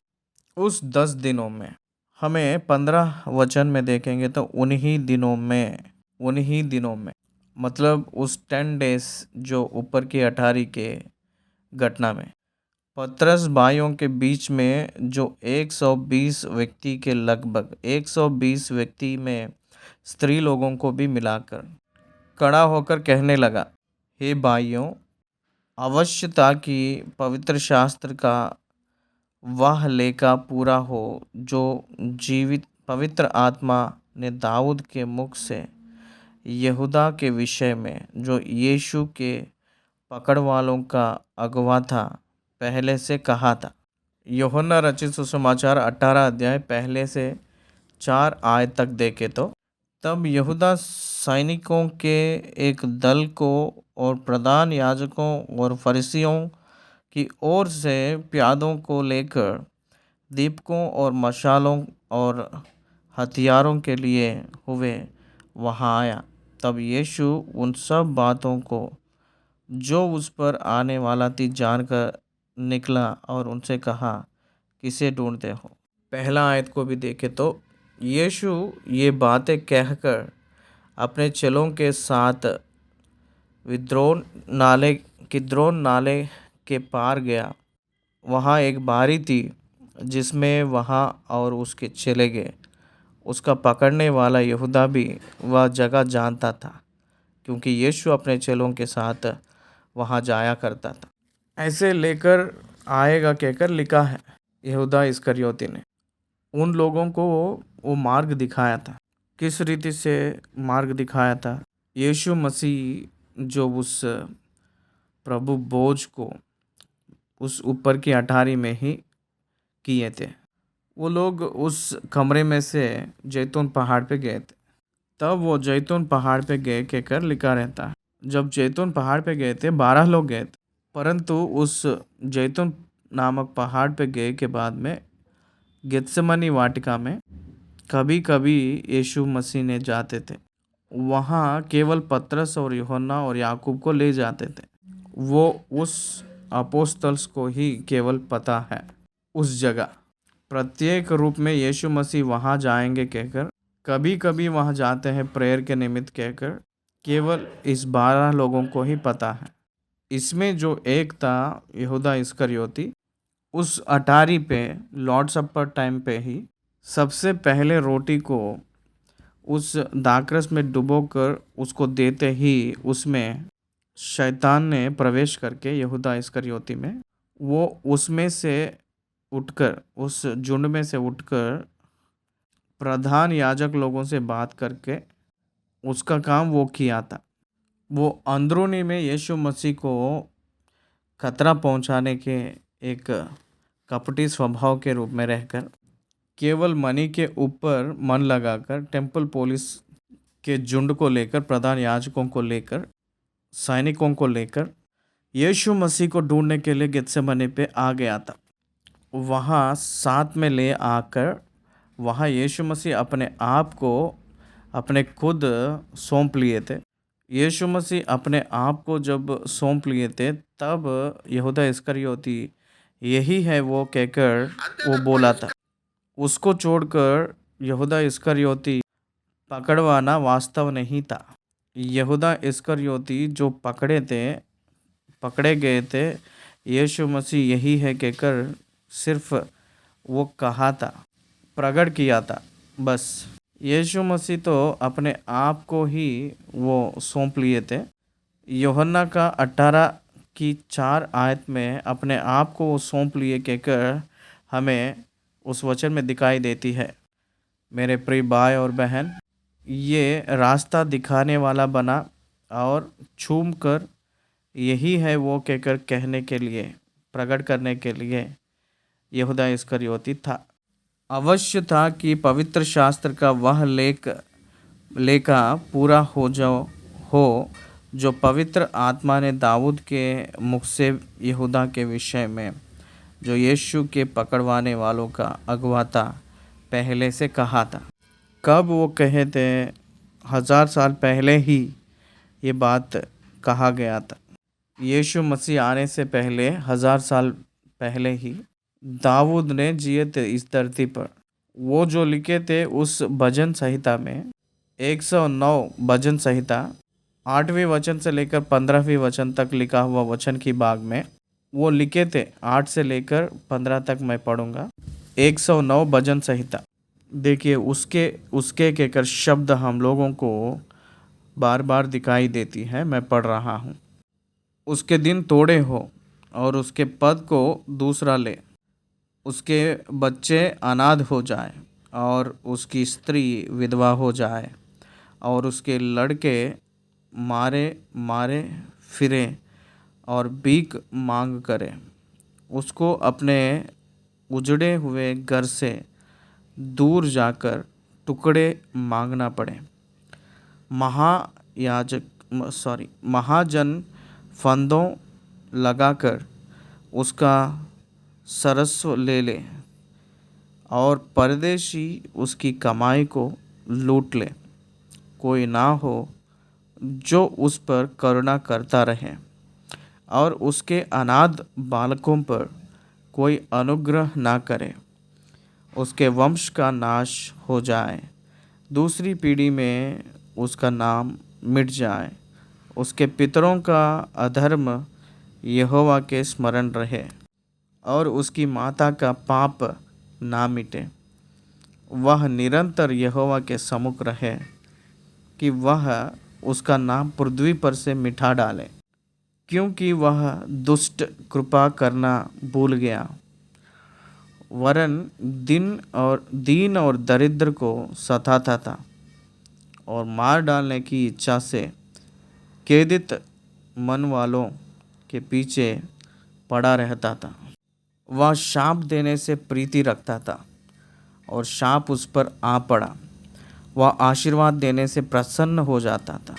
उस 10 दिनों में हमें 15 वचन में देखेंगे तो उन्हीं दिनों में मतलब उस 10 डेज जो ऊपर की अटारी के घटना में पतरस भाइयों के बीच में जो 120 व्यक्ति के लगभग 120 व्यक्ति में स्त्री लोगों को भी मिलाकर खड़ा होकर कहने लगा, हे भाइयों, आवश्यकता कि पवित्र शास्त्र का वह लेखा पूरा हो जो जीवित पवित्र आत्मा ने दाऊद के मुख से यहूदा के विषय में जो यीशु के पकड़ वालों का अगवा था पहले से कहा था। यूहन्ना रचित सुसमाचार 18 अध्याय पहले से 4 आयत तक देखे तो तब यहूदा सैनिकों के एक दल को और प्रधान याजकों और फरीसियों की ओर से प्यादों को लेकर दीपकों और मशालों और हथियारों के लिए हुए वहाँ आया। तब यीशु उन सब बातों को जो उस पर आने वाला थी जानकर निकला और उनसे कहा, किसे ढूंढते हो। पहला आयत को भी देखे तो यीशु ये बातें कहकर अपने चेलों के साथ किद्रोन नाले के पार गया। वहाँ एक बारी थी जिसमें वहाँ और उसके चले गए। उसका पकड़ने वाला यहूदा भी वह जगह जानता था क्योंकि यीशु अपने चेलों के साथ वहाँ जाया करता था। ऐसे लेकर आएगा कहकर लिखा है। यहूदा इस्करियोती ने उन लोगों को वो मार्ग दिखाया था। किस रीति से मार्ग दिखाया था? यीशु मसीह जो उस प्रभु बोझ को उस ऊपर की अटारी में ही किए थे, वो लोग उस कमरे में से जैतून पहाड़ पे गए थे। तब वो जैतून पहाड़ पे गए कहकर लिखा रहता है। जब जैतून पहाड़ पे गए थे 12 लोग गए थे, परंतु उस जैतून नामक पहाड़ पे गए के बाद में गेत्सेमनी वाटिका में कभी कभी यीशु मसीह ने जाते थे। वहाँ केवल पतरस और यूहन्ना और याकूब को ले जाते थे। वो उस अपोस्तल्स को ही केवल पता है उस जगह। प्रत्येक रूप में यीशु मसीह वहाँ जाएंगे कहकर कभी कभी वहाँ जाते हैं प्रेयर के निमित्त कहकर केवल इस 12 लोगों को ही पता है। इसमें जो एक था यहूदा इस्करियोती, उस अटारी पे लॉर्ड सप्पर टाइम पे ही सबसे पहले रोटी को उस दाखरस में डुबोकर उसको देते ही उसमें शैतान ने प्रवेश करके यहूदा इस्करियोती में वो उसमें से उठकर उस झुंड में से उठकर प्रधान याजक लोगों से बात करके उसका काम वो किया था। वो अंदरूनी में यीशु मसीह को खतरा पहुंचाने के एक कपटी स्वभाव के रूप में रहकर केवल मनी के ऊपर मन लगाकर टेम्पल पुलिस के झुंड को लेकर, प्रधान याजकों को लेकर, सैनिकों को लेकर यीशु मसीह को ढूंढने के लिए गेत्सेमनी पे आ गया था। वहाँ साथ में ले आकर वहाँ यीशु मसीह अपने आप को अपने खुद सौंप लिए थे। यीशु मसीह अपने आप को जब सौंप लिए थे तब यहूदा इस्करियोती यही है वो कहकर वो बोला था। उसको छोड़कर यहूदा इस्करियोती पकड़वाना वास्तव नहीं था। यहूदा इस्करियोती जो पकड़े गए थे, यीशु मसीह यही है कहकर सिर्फ वो कहा था, प्रकट किया था बस। यीशु मसीह तो अपने आप को ही वो सौंप लिए थे। यूहन्ना का 18 की 4 आयत में अपने आप को वो सौंप लिए कहकर हमें उस वचन में दिखाई देती है। मेरे प्रिय भाई और बहन, ये रास्ता दिखाने वाला बना और छूम कर यही है वो कहकर कहने के लिए, प्रकट करने के लिए यहूदा इस्करियोती था। अवश्य था कि पवित्र शास्त्र का वह लेखा पूरा हो जो पवित्र आत्मा ने दाऊद के मुख से यहूदा के विषय में, जो यीशु के पकड़वाने वालों का अगुवा था, पहले से कहा था। कब वो कहे थे? 1000 साल पहले ही ये बात कहा गया था। यीशु मसीह आने से पहले 1000 साल पहले ही दाऊद ने जिए थे इस धरती पर। वो जो लिखे थे उस भजन संहिता में, 109 भजन संहिता 8वें वचन से लेकर 15वें वचन तक लिखा हुआ वचन की भाग में वो लिखे थे। 8 से लेकर 15 तक मैं पढ़ूंगा। 109 भजन संहिता देखिए, उसके कहकर शब्द हम लोगों को बार बार दिखाई देती है। मैं पढ़ रहा हूँ। उसके दिन तोड़े हो और उसके पद को दूसरा ले, उसके बच्चे अनाथ हो जाए और उसकी स्त्री विधवा हो जाए और उसके लड़के मारे मारे फिरे और भीख मांग करे। उसको अपने उजड़े हुए घर से दूर जाकर टुकड़े मांगना पड़े। महाजन फंदों लगाकर उसका सरस्व ले ले और परदेशी उसकी कमाई को लूट ले। कोई ना हो जो उस पर करुणा करता रहे और उसके अनाथ बालकों पर कोई अनुग्रह ना करे। उसके वंश का नाश हो जाए, दूसरी पीढ़ी में उसका नाम मिट जाए। उसके पितरों का अधर्म यहोवा के स्मरण रहे और उसकी माता का पाप ना मिटे। वह निरंतर यहोवा के सम्मुख रहे कि वह उसका नाम पृथ्वी पर से मिटा डाले, क्योंकि वह दुष्ट कृपा करना भूल गया, वरन दीन और दरिद्र को सताता था और मार डालने की इच्छा से खेदित मन वालों के पीछे पड़ा रहता था। वह शाप देने से प्रीति रखता था और शाप उस पर आ पड़ा। वह आशीर्वाद देने से प्रसन्न हो जाता था,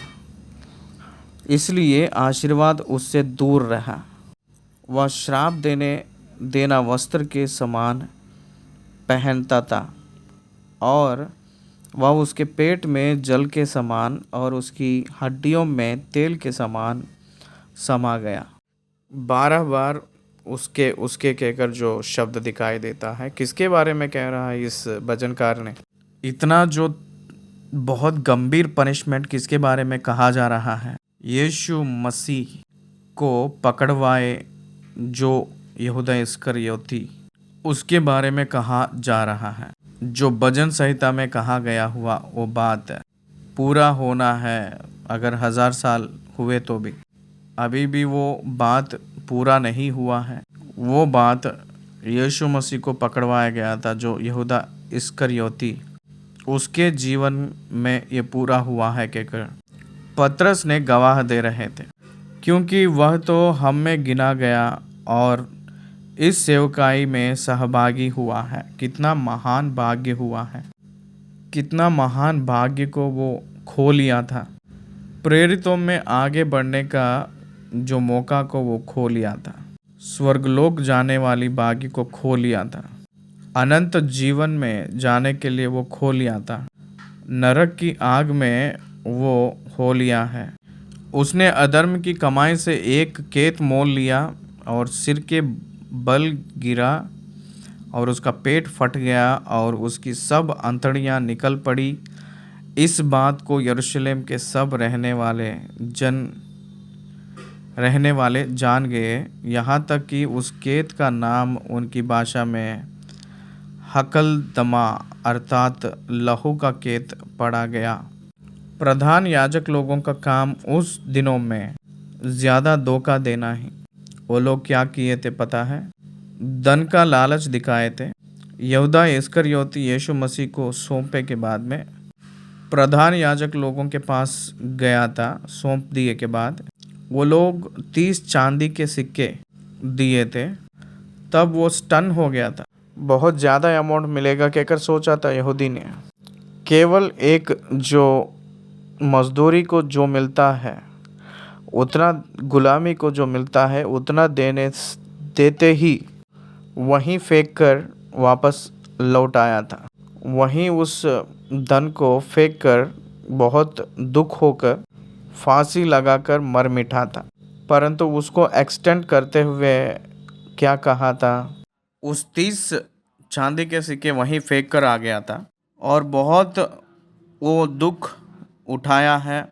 इसलिए आशीर्वाद उससे दूर रहा। वह श्राप देना वस्त्र के समान पहनता था और वह उसके पेट में जल के समान और उसकी हड्डियों में तेल के समान समा गया। 12 बार उसके कहकर जो शब्द दिखाई देता है, किसके बारे में कह रहा है इस भजनकार ने? इतना जो बहुत गंभीर पनिशमेंट किसके बारे में कहा जा रहा है? यीशु मसीह को पकड़वाए जो यहूदा इस्करियोती, उसके बारे में कहा जा रहा है। जो भजन संहिता में कहा गया हुआ वो बात पूरा होना है, अगर 1000 साल हुए तो भी। अभी भी वो बात पूरा नहीं हुआ है। वो बात यीशु मसीह को पकड़वाया गया था, जो यहूदा इस्करियोती, उसके जीवन में ये पूरा हुआ है कहकर पतरस ने गवाह दे रहे थे, क्योंकि वह तो हम में गिना गया और इस सेवकाई में सहभागी हुआ है। कितना महान भाग्य हुआ है, कितना महान भाग्य को वो खो लिया था। प्रेरितों में आगे बढ़ने का जो मौका को वो खो लिया था, स्वर्गलोक जाने वाली भाग्य को खो लिया था, अनंत जीवन में जाने के लिए वो खो लिया था, नरक की आग में वो हो लिया है। उसने अधर्म की कमाई से एक खेत मोल लिया और सिर के बल गिरा और उसका पेट फट गया और उसकी सब अंतड़ियां निकल पड़ी। इस बात को यरूशलेम के सब रहने वाले जान गए, यहाँ तक कि उस खेत का नाम उनकी भाषा में हकलदमा अर्थात लहू का खेत पड़ा गया। प्रधान याजक लोगों का काम उस दिनों में ज़्यादा धोखा देना ही। वो लोग क्या किए थे पता है? धन का लालच दिखाए थे। यहूदा इस्करियोती यीशु मसीह को सौंपे के बाद में प्रधान याजक लोगों के पास गया था। सौंप दिए के बाद वो लोग 30 चांदी के सिक्के दिए थे। तब वो स्टन हो गया था। बहुत ज़्यादा अमाउंट मिलेगा कहकर सोचा था यहूदी ने। केवल एक जो मजदूरी को जो मिलता है उतना, गुलामी को जो मिलता है उतना देते ही वहीं फेंक कर वापस लौट आया था। वहीं उस धन को फेंक कर बहुत दुख होकर फांसी लगाकर मर मिटा था। परंतु उसको एक्सटेंड करते हुए क्या कहा था? उस 30 चांदी के सिक्के वहीं फेंक कर आ गया था और बहुत वो दुख उठाया है,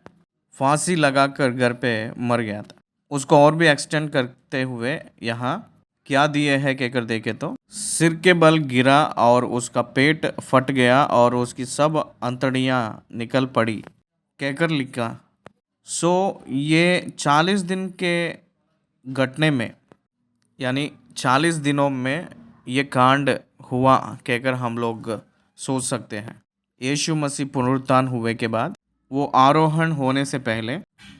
फांसी लगाकर घर पे मर गया था। उसको और भी एक्सटेंड करते हुए यहाँ क्या दिए है कहकर देखे तो सिर के बल गिरा और उसका पेट फट गया और उसकी सब अंतड़ियाँ निकल पड़ी कहकर लिखा। सो ये 40 दिन के घटने में, यानी 40 दिनों में ये कांड हुआ कहकर हम लोग सोच सकते हैं। यीशु मसीह पुनरुत्थान हुए के बाद वो आरोहण होने से पहले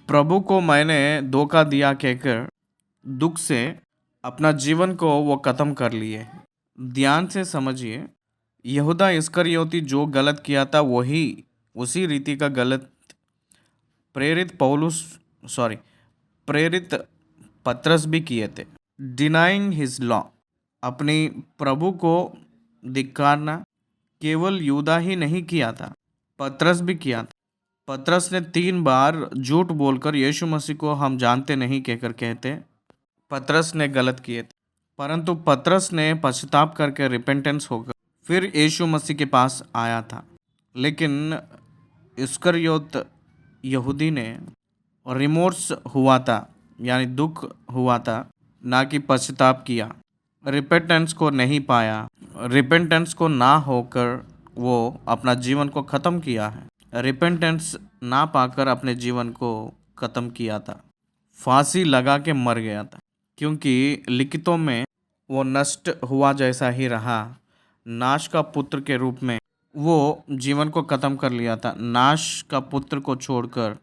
प्रभु को मैंने धोखा दिया कहकर दुख से अपना जीवन को वो ख़त्म कर लिए। ध्यान से समझिए, यहूदा इस्करियोती जो गलत किया था वही उसी रीति का गलत प्रेरित पतरस भी किए थे। डिनाइंग हिज लॉ, अपनी प्रभु को धिक्कारना केवल यूदा ही नहीं किया था, पतरस भी किया था। पतरस ने 3 बार झूठ बोलकर यीशु मसीह को हम जानते नहीं कहकर कहते पतरस ने गलत किए थे। परंतु पतरस ने पश्चाताप करके रिपेंटेंस होकर फिर यीशु मसीह के पास आया था। लेकिन इस्करियोत यहूदी ने रिमोर्स हुआ था, यानी दुख हुआ था, ना कि पश्चाताप किया। रिपेंटेंस को नहीं पाया, रिपेंटेंस को ना होकर वो अपना जीवन को ख़त्म किया है। रिपेंटेंस ना पाकर अपने जीवन को ख़त्म किया था, फांसी लगा के मर गया था, क्योंकि लिखितों में वो नष्ट हुआ जैसा ही रहा। नाश का पुत्र के रूप में वो जीवन को ख़त्म कर लिया था। नाश का पुत्र को छोड़कर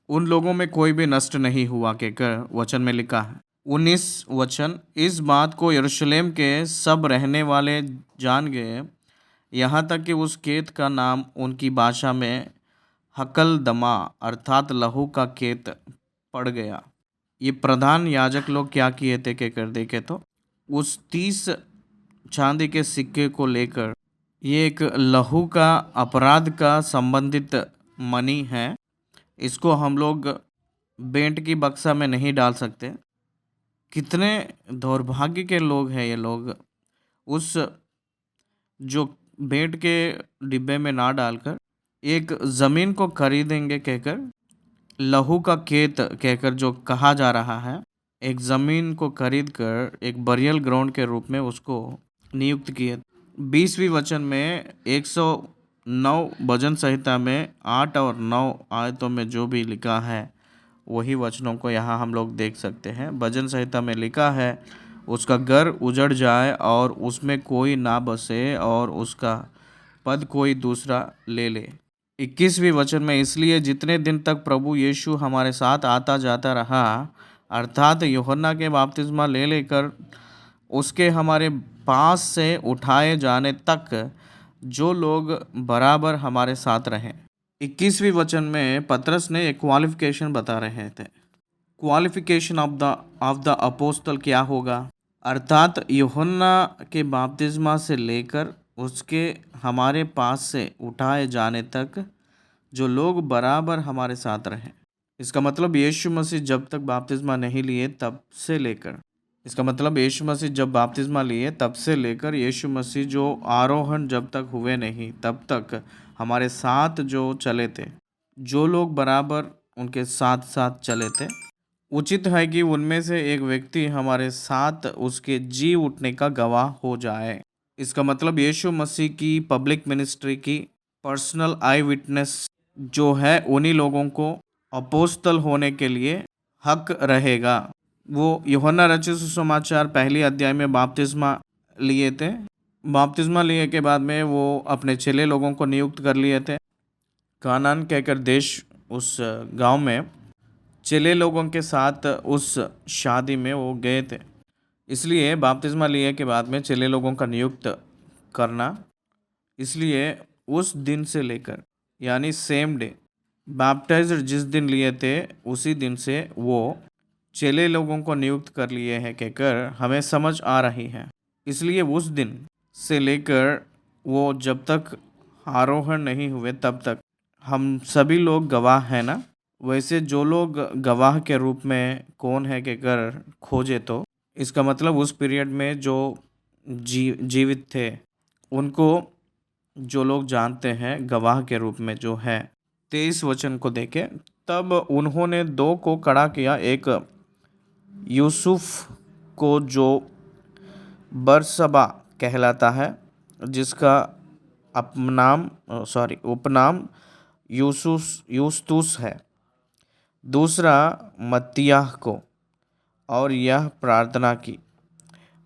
उन लोगों में कोई भी नष्ट नहीं हुआ कहकर वचन में लिखा है। 19 वचन, इस बात को यरूशलेम के सब रहने वाले जान गए, यहाँ तक कि उस खेत का नाम उनकी भाषा में हकलदमा अर्थात लहू का खेत पड़ गया। ये प्रधान याजक लोग क्या किए थे कहकर देखे तो उस 30 चांदी के सिक्के को लेकर, ये एक लहू का अपराध का संबंधित मनी है। इसको हम लोग बेंट की बक्सा में नहीं डाल सकते। कितने दौर्भाग्य के लोग हैं ये लोग, उस जो बेंट के डिब्बे में ना डालकर एक ज़मीन को खरीदेंगे कहकर, लहू का खेत कहकर जो कहा जा रहा है, एक ज़मीन को खरीद कर एक बरियल ग्राउंड के रूप में उसको नियुक्त किए। 20वीं वचन में 109 भजन संहिता में 8 और 9 आयतों में जो भी लिखा है वही वचनों को यहाँ हम लोग देख सकते हैं। भजन संहिता में लिखा है, उसका घर उजड़ जाए और उसमें कोई ना बसे और उसका पद कोई दूसरा ले ले। 21वीं वचन में, इसलिए जितने दिन तक प्रभु यीशु हमारे साथ आता जाता रहा, अर्थात यूहन्ना के बपतिस्मा ले लेकर उसके हमारे पास से उठाए जाने तक जो लोग बराबर हमारे साथ रहें। 21वीं वचन में पतरस ने एक क्वालिफिकेशन बता रहे थे। क्वालिफिकेशन ऑफ द अपोस्तल क्या होगा? अर्थात यूहन्ना के बपतिस्मा से लेकर उसके हमारे पास से उठाए जाने तक जो लोग बराबर हमारे साथ रहें। इसका मतलब यीशु मसीह जब तक बपतिस्मा नहीं लिए तब से लेकर इसका मतलब यीशु मसीह जब बपतिस्मा लिए तब से लेकर यीशु मसीह जो आरोहण जब तक हुए नहीं तब तक हमारे साथ जो चले थे, जो लोग बराबर उनके साथ साथ चले थे, उचित है कि उनमें से एक व्यक्ति हमारे साथ उसके जी उठने का गवाह हो जाए। इसका मतलब यीशु मसीह की पब्लिक मिनिस्ट्री की पर्सनल आई विटनेस जो है उन्हीं लोगों को अपोस्तल होने के लिए हक रहेगा। वो यूहन्ना रचित सुसमाचार पहली अध्याय में बपतिस्मा लिए थे। बपतिस्मा लिए के बाद में वो अपने चेले लोगों को नियुक्त कर लिए थे। कानान कहकर देश उस गांव में चेले लोगों के साथ उस शादी में वो गए थे। इसलिए बपतिस्मा लिए के बाद में चेले लोगों का नियुक्त करना, इसलिए उस दिन से लेकर यानी सेम डे बैप्टाइजर जिस दिन लिए थे उसी दिन से वो चेले लोगों को नियुक्त कर लिए हैं कहकर हमें समझ आ रही है। इसलिए उस दिन से लेकर वो जब तक आरोहण नहीं हुए तब तक हम सभी लोग गवाह हैं ना। वैसे जो लोग गवाह के रूप में कौन है कहकर खोजे तो इसका मतलब उस पीरियड में जो जीवित थे उनको जो लोग जानते हैं गवाह के रूप में जो है। 23 वचन को देखें, तब उन्होंने दो को खड़ा किया, एक यूसुफ को जो बरसबा कहलाता है जिसका उपनाम यूस्तुस है, दूसरा मत्तियाह को, और यह प्रार्थना की।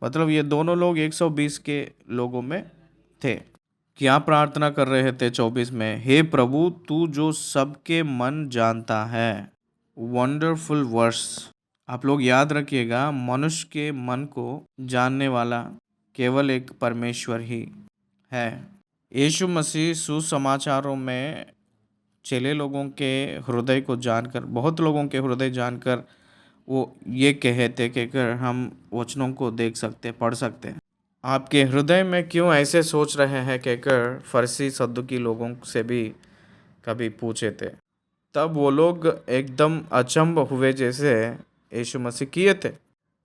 मतलब ये दोनों लोग 120 के लोगों में थे। क्या प्रार्थना कर रहे थे 24 में? हे प्रभु, तू जो सबके मन जानता है। Wonderful verse. आप लोग याद रखिएगा, मनुष्य के मन को जानने वाला केवल एक परमेश्वर ही है। यीशु मसीह सुसमाचारों में चेले लोगों के हृदय को जानकर, बहुत लोगों के हृदय जानकर वो ये कहते कि हम वचनों को देख सकते, पढ़ सकते। आपके हृदय में क्यों ऐसे सोच रहे हैं कहकर फरीसी सद्दुकी लोगों से भी कभी पूछे थे। तब वो लोग एकदम अचंभ हुए जैसे यीशु मसीह किए थे।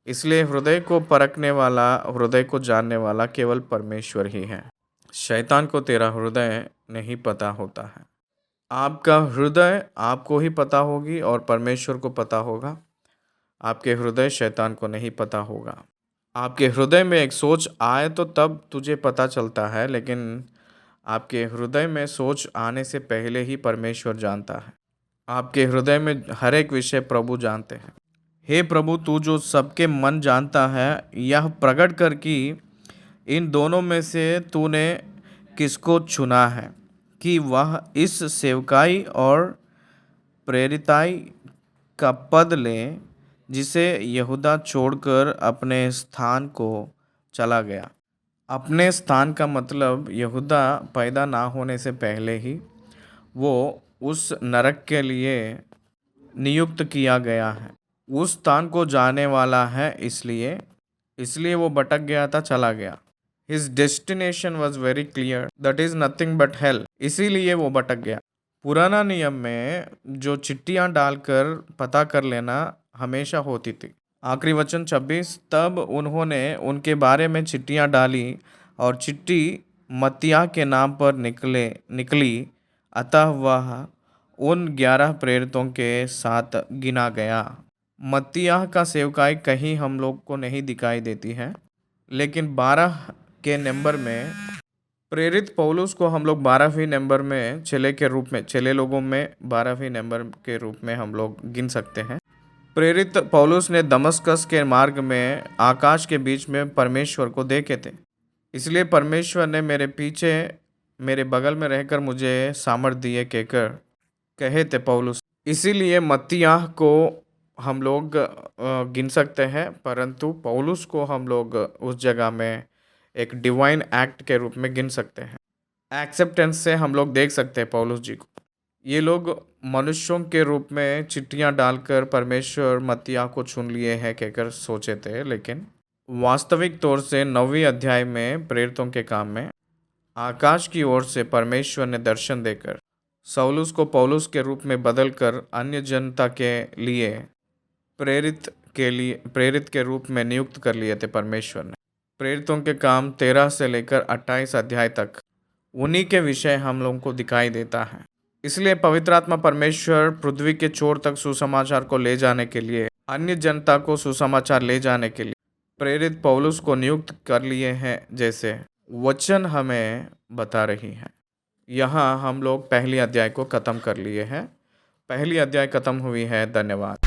इसलिए हृदय को परखने वाला, हृदय को जानने वाला केवल परमेश्वर ही है। शैतान को तेरा हृदय नहीं पता होता है। आपका हृदय आपको ही पता होगी और परमेश्वर को पता होगा। आपके हृदय शैतान को नहीं पता होगा। आपके हृदय में एक सोच आए तो तब तुझे पता चलता है, लेकिन आपके हृदय में सोच आने से पहले ही परमेश्वर जानता है। आपके हृदय में हर एक विषय प्रभु जानते हैं। हे प्रभु, तू जो सबके मन जानता है, यह प्रकट कर कि इन दोनों में से तूने किसको चुना है कि वह इस सेवकाई और प्रेरिताई का पद ले जिसे यहूदा छोड़कर अपने स्थान को चला गया। अपने स्थान का मतलब यहूदा पैदा ना होने से पहले ही वो उस नरक के लिए नियुक्त किया गया है। उस स्थान को जाने वाला है, इसलिए वो भटक गया था, चला गया। His destination was very clear, that is nothing but hell. इसीलिए वो भटक गया। पुराना नियम में जो चिट्ठियाँ डालकर पता कर लेना हमेशा होती थी। आखिरी वचन 26, तब उन्होंने उनके बारे में चिट्ठियाँ डाली और चिट्ठी मत्तियाह के नाम पर निकली। अतः वह उन 11 प्रेरितों के साथ गिना गया। मत्तियाह का सेवकाई कहीं हम लोग को नहीं दिखाई देती है, लेकिन 12 के नंबर में प्रेरित पौलुस को हम लोग 12वें नंबर में चेले लोगों में 12वें नंबर के रूप में हम लोग गिन सकते हैं। प्रेरित पौलुस ने दमस्कस के मार्ग में आकाश के बीच में परमेश्वर को देखे थे। इसलिए परमेश्वर ने मेरे पीछे मेरे बगल में रहकर मुझे सामर्थ दिए कहकर कहे थे पौलुस। इसीलिए मत्तियाह को हम लोग गिन सकते हैं, परंतु पौलुस को हम लोग उस जगह में एक डिवाइन एक्ट के रूप में गिन सकते हैं। एक्सेप्टेंस से हम लोग देख सकते हैं पौलुस जी को। ये लोग मनुष्यों के रूप में चिट्ठियां डालकर परमेश्वर मत्तियाह को चुन लिए हैं कहकर सोचे थे, लेकिन वास्तविक तौर से 9वीं अध्याय में प्रेरितों के काम में आकाश की ओर से परमेश्वर ने दर्शन देकर सौलुस को पौलुस के रूप में बदलकर अन्य जनता के लिए प्रेरित के रूप में नियुक्त कर लिए थे परमेश्वर ने। प्रेरितों के काम 13 से लेकर 28 अध्याय तक उन्हीं के विषय हम लोगों को दिखाई देता है। इसलिए पवित्र आत्मा परमेश्वर पृथ्वी के छोर तक सुसमाचार को ले जाने के लिए, अन्य जनता को सुसमाचार ले जाने के लिए प्रेरित पौलुस को नियुक्त कर लिए हैं, जैसे वचन हमें बता रही है। यहाँ हम लोग पहली अध्याय को ख़त्म कर लिए हैं। पहली अध्याय ख़त्म हुई है। धन्यवाद।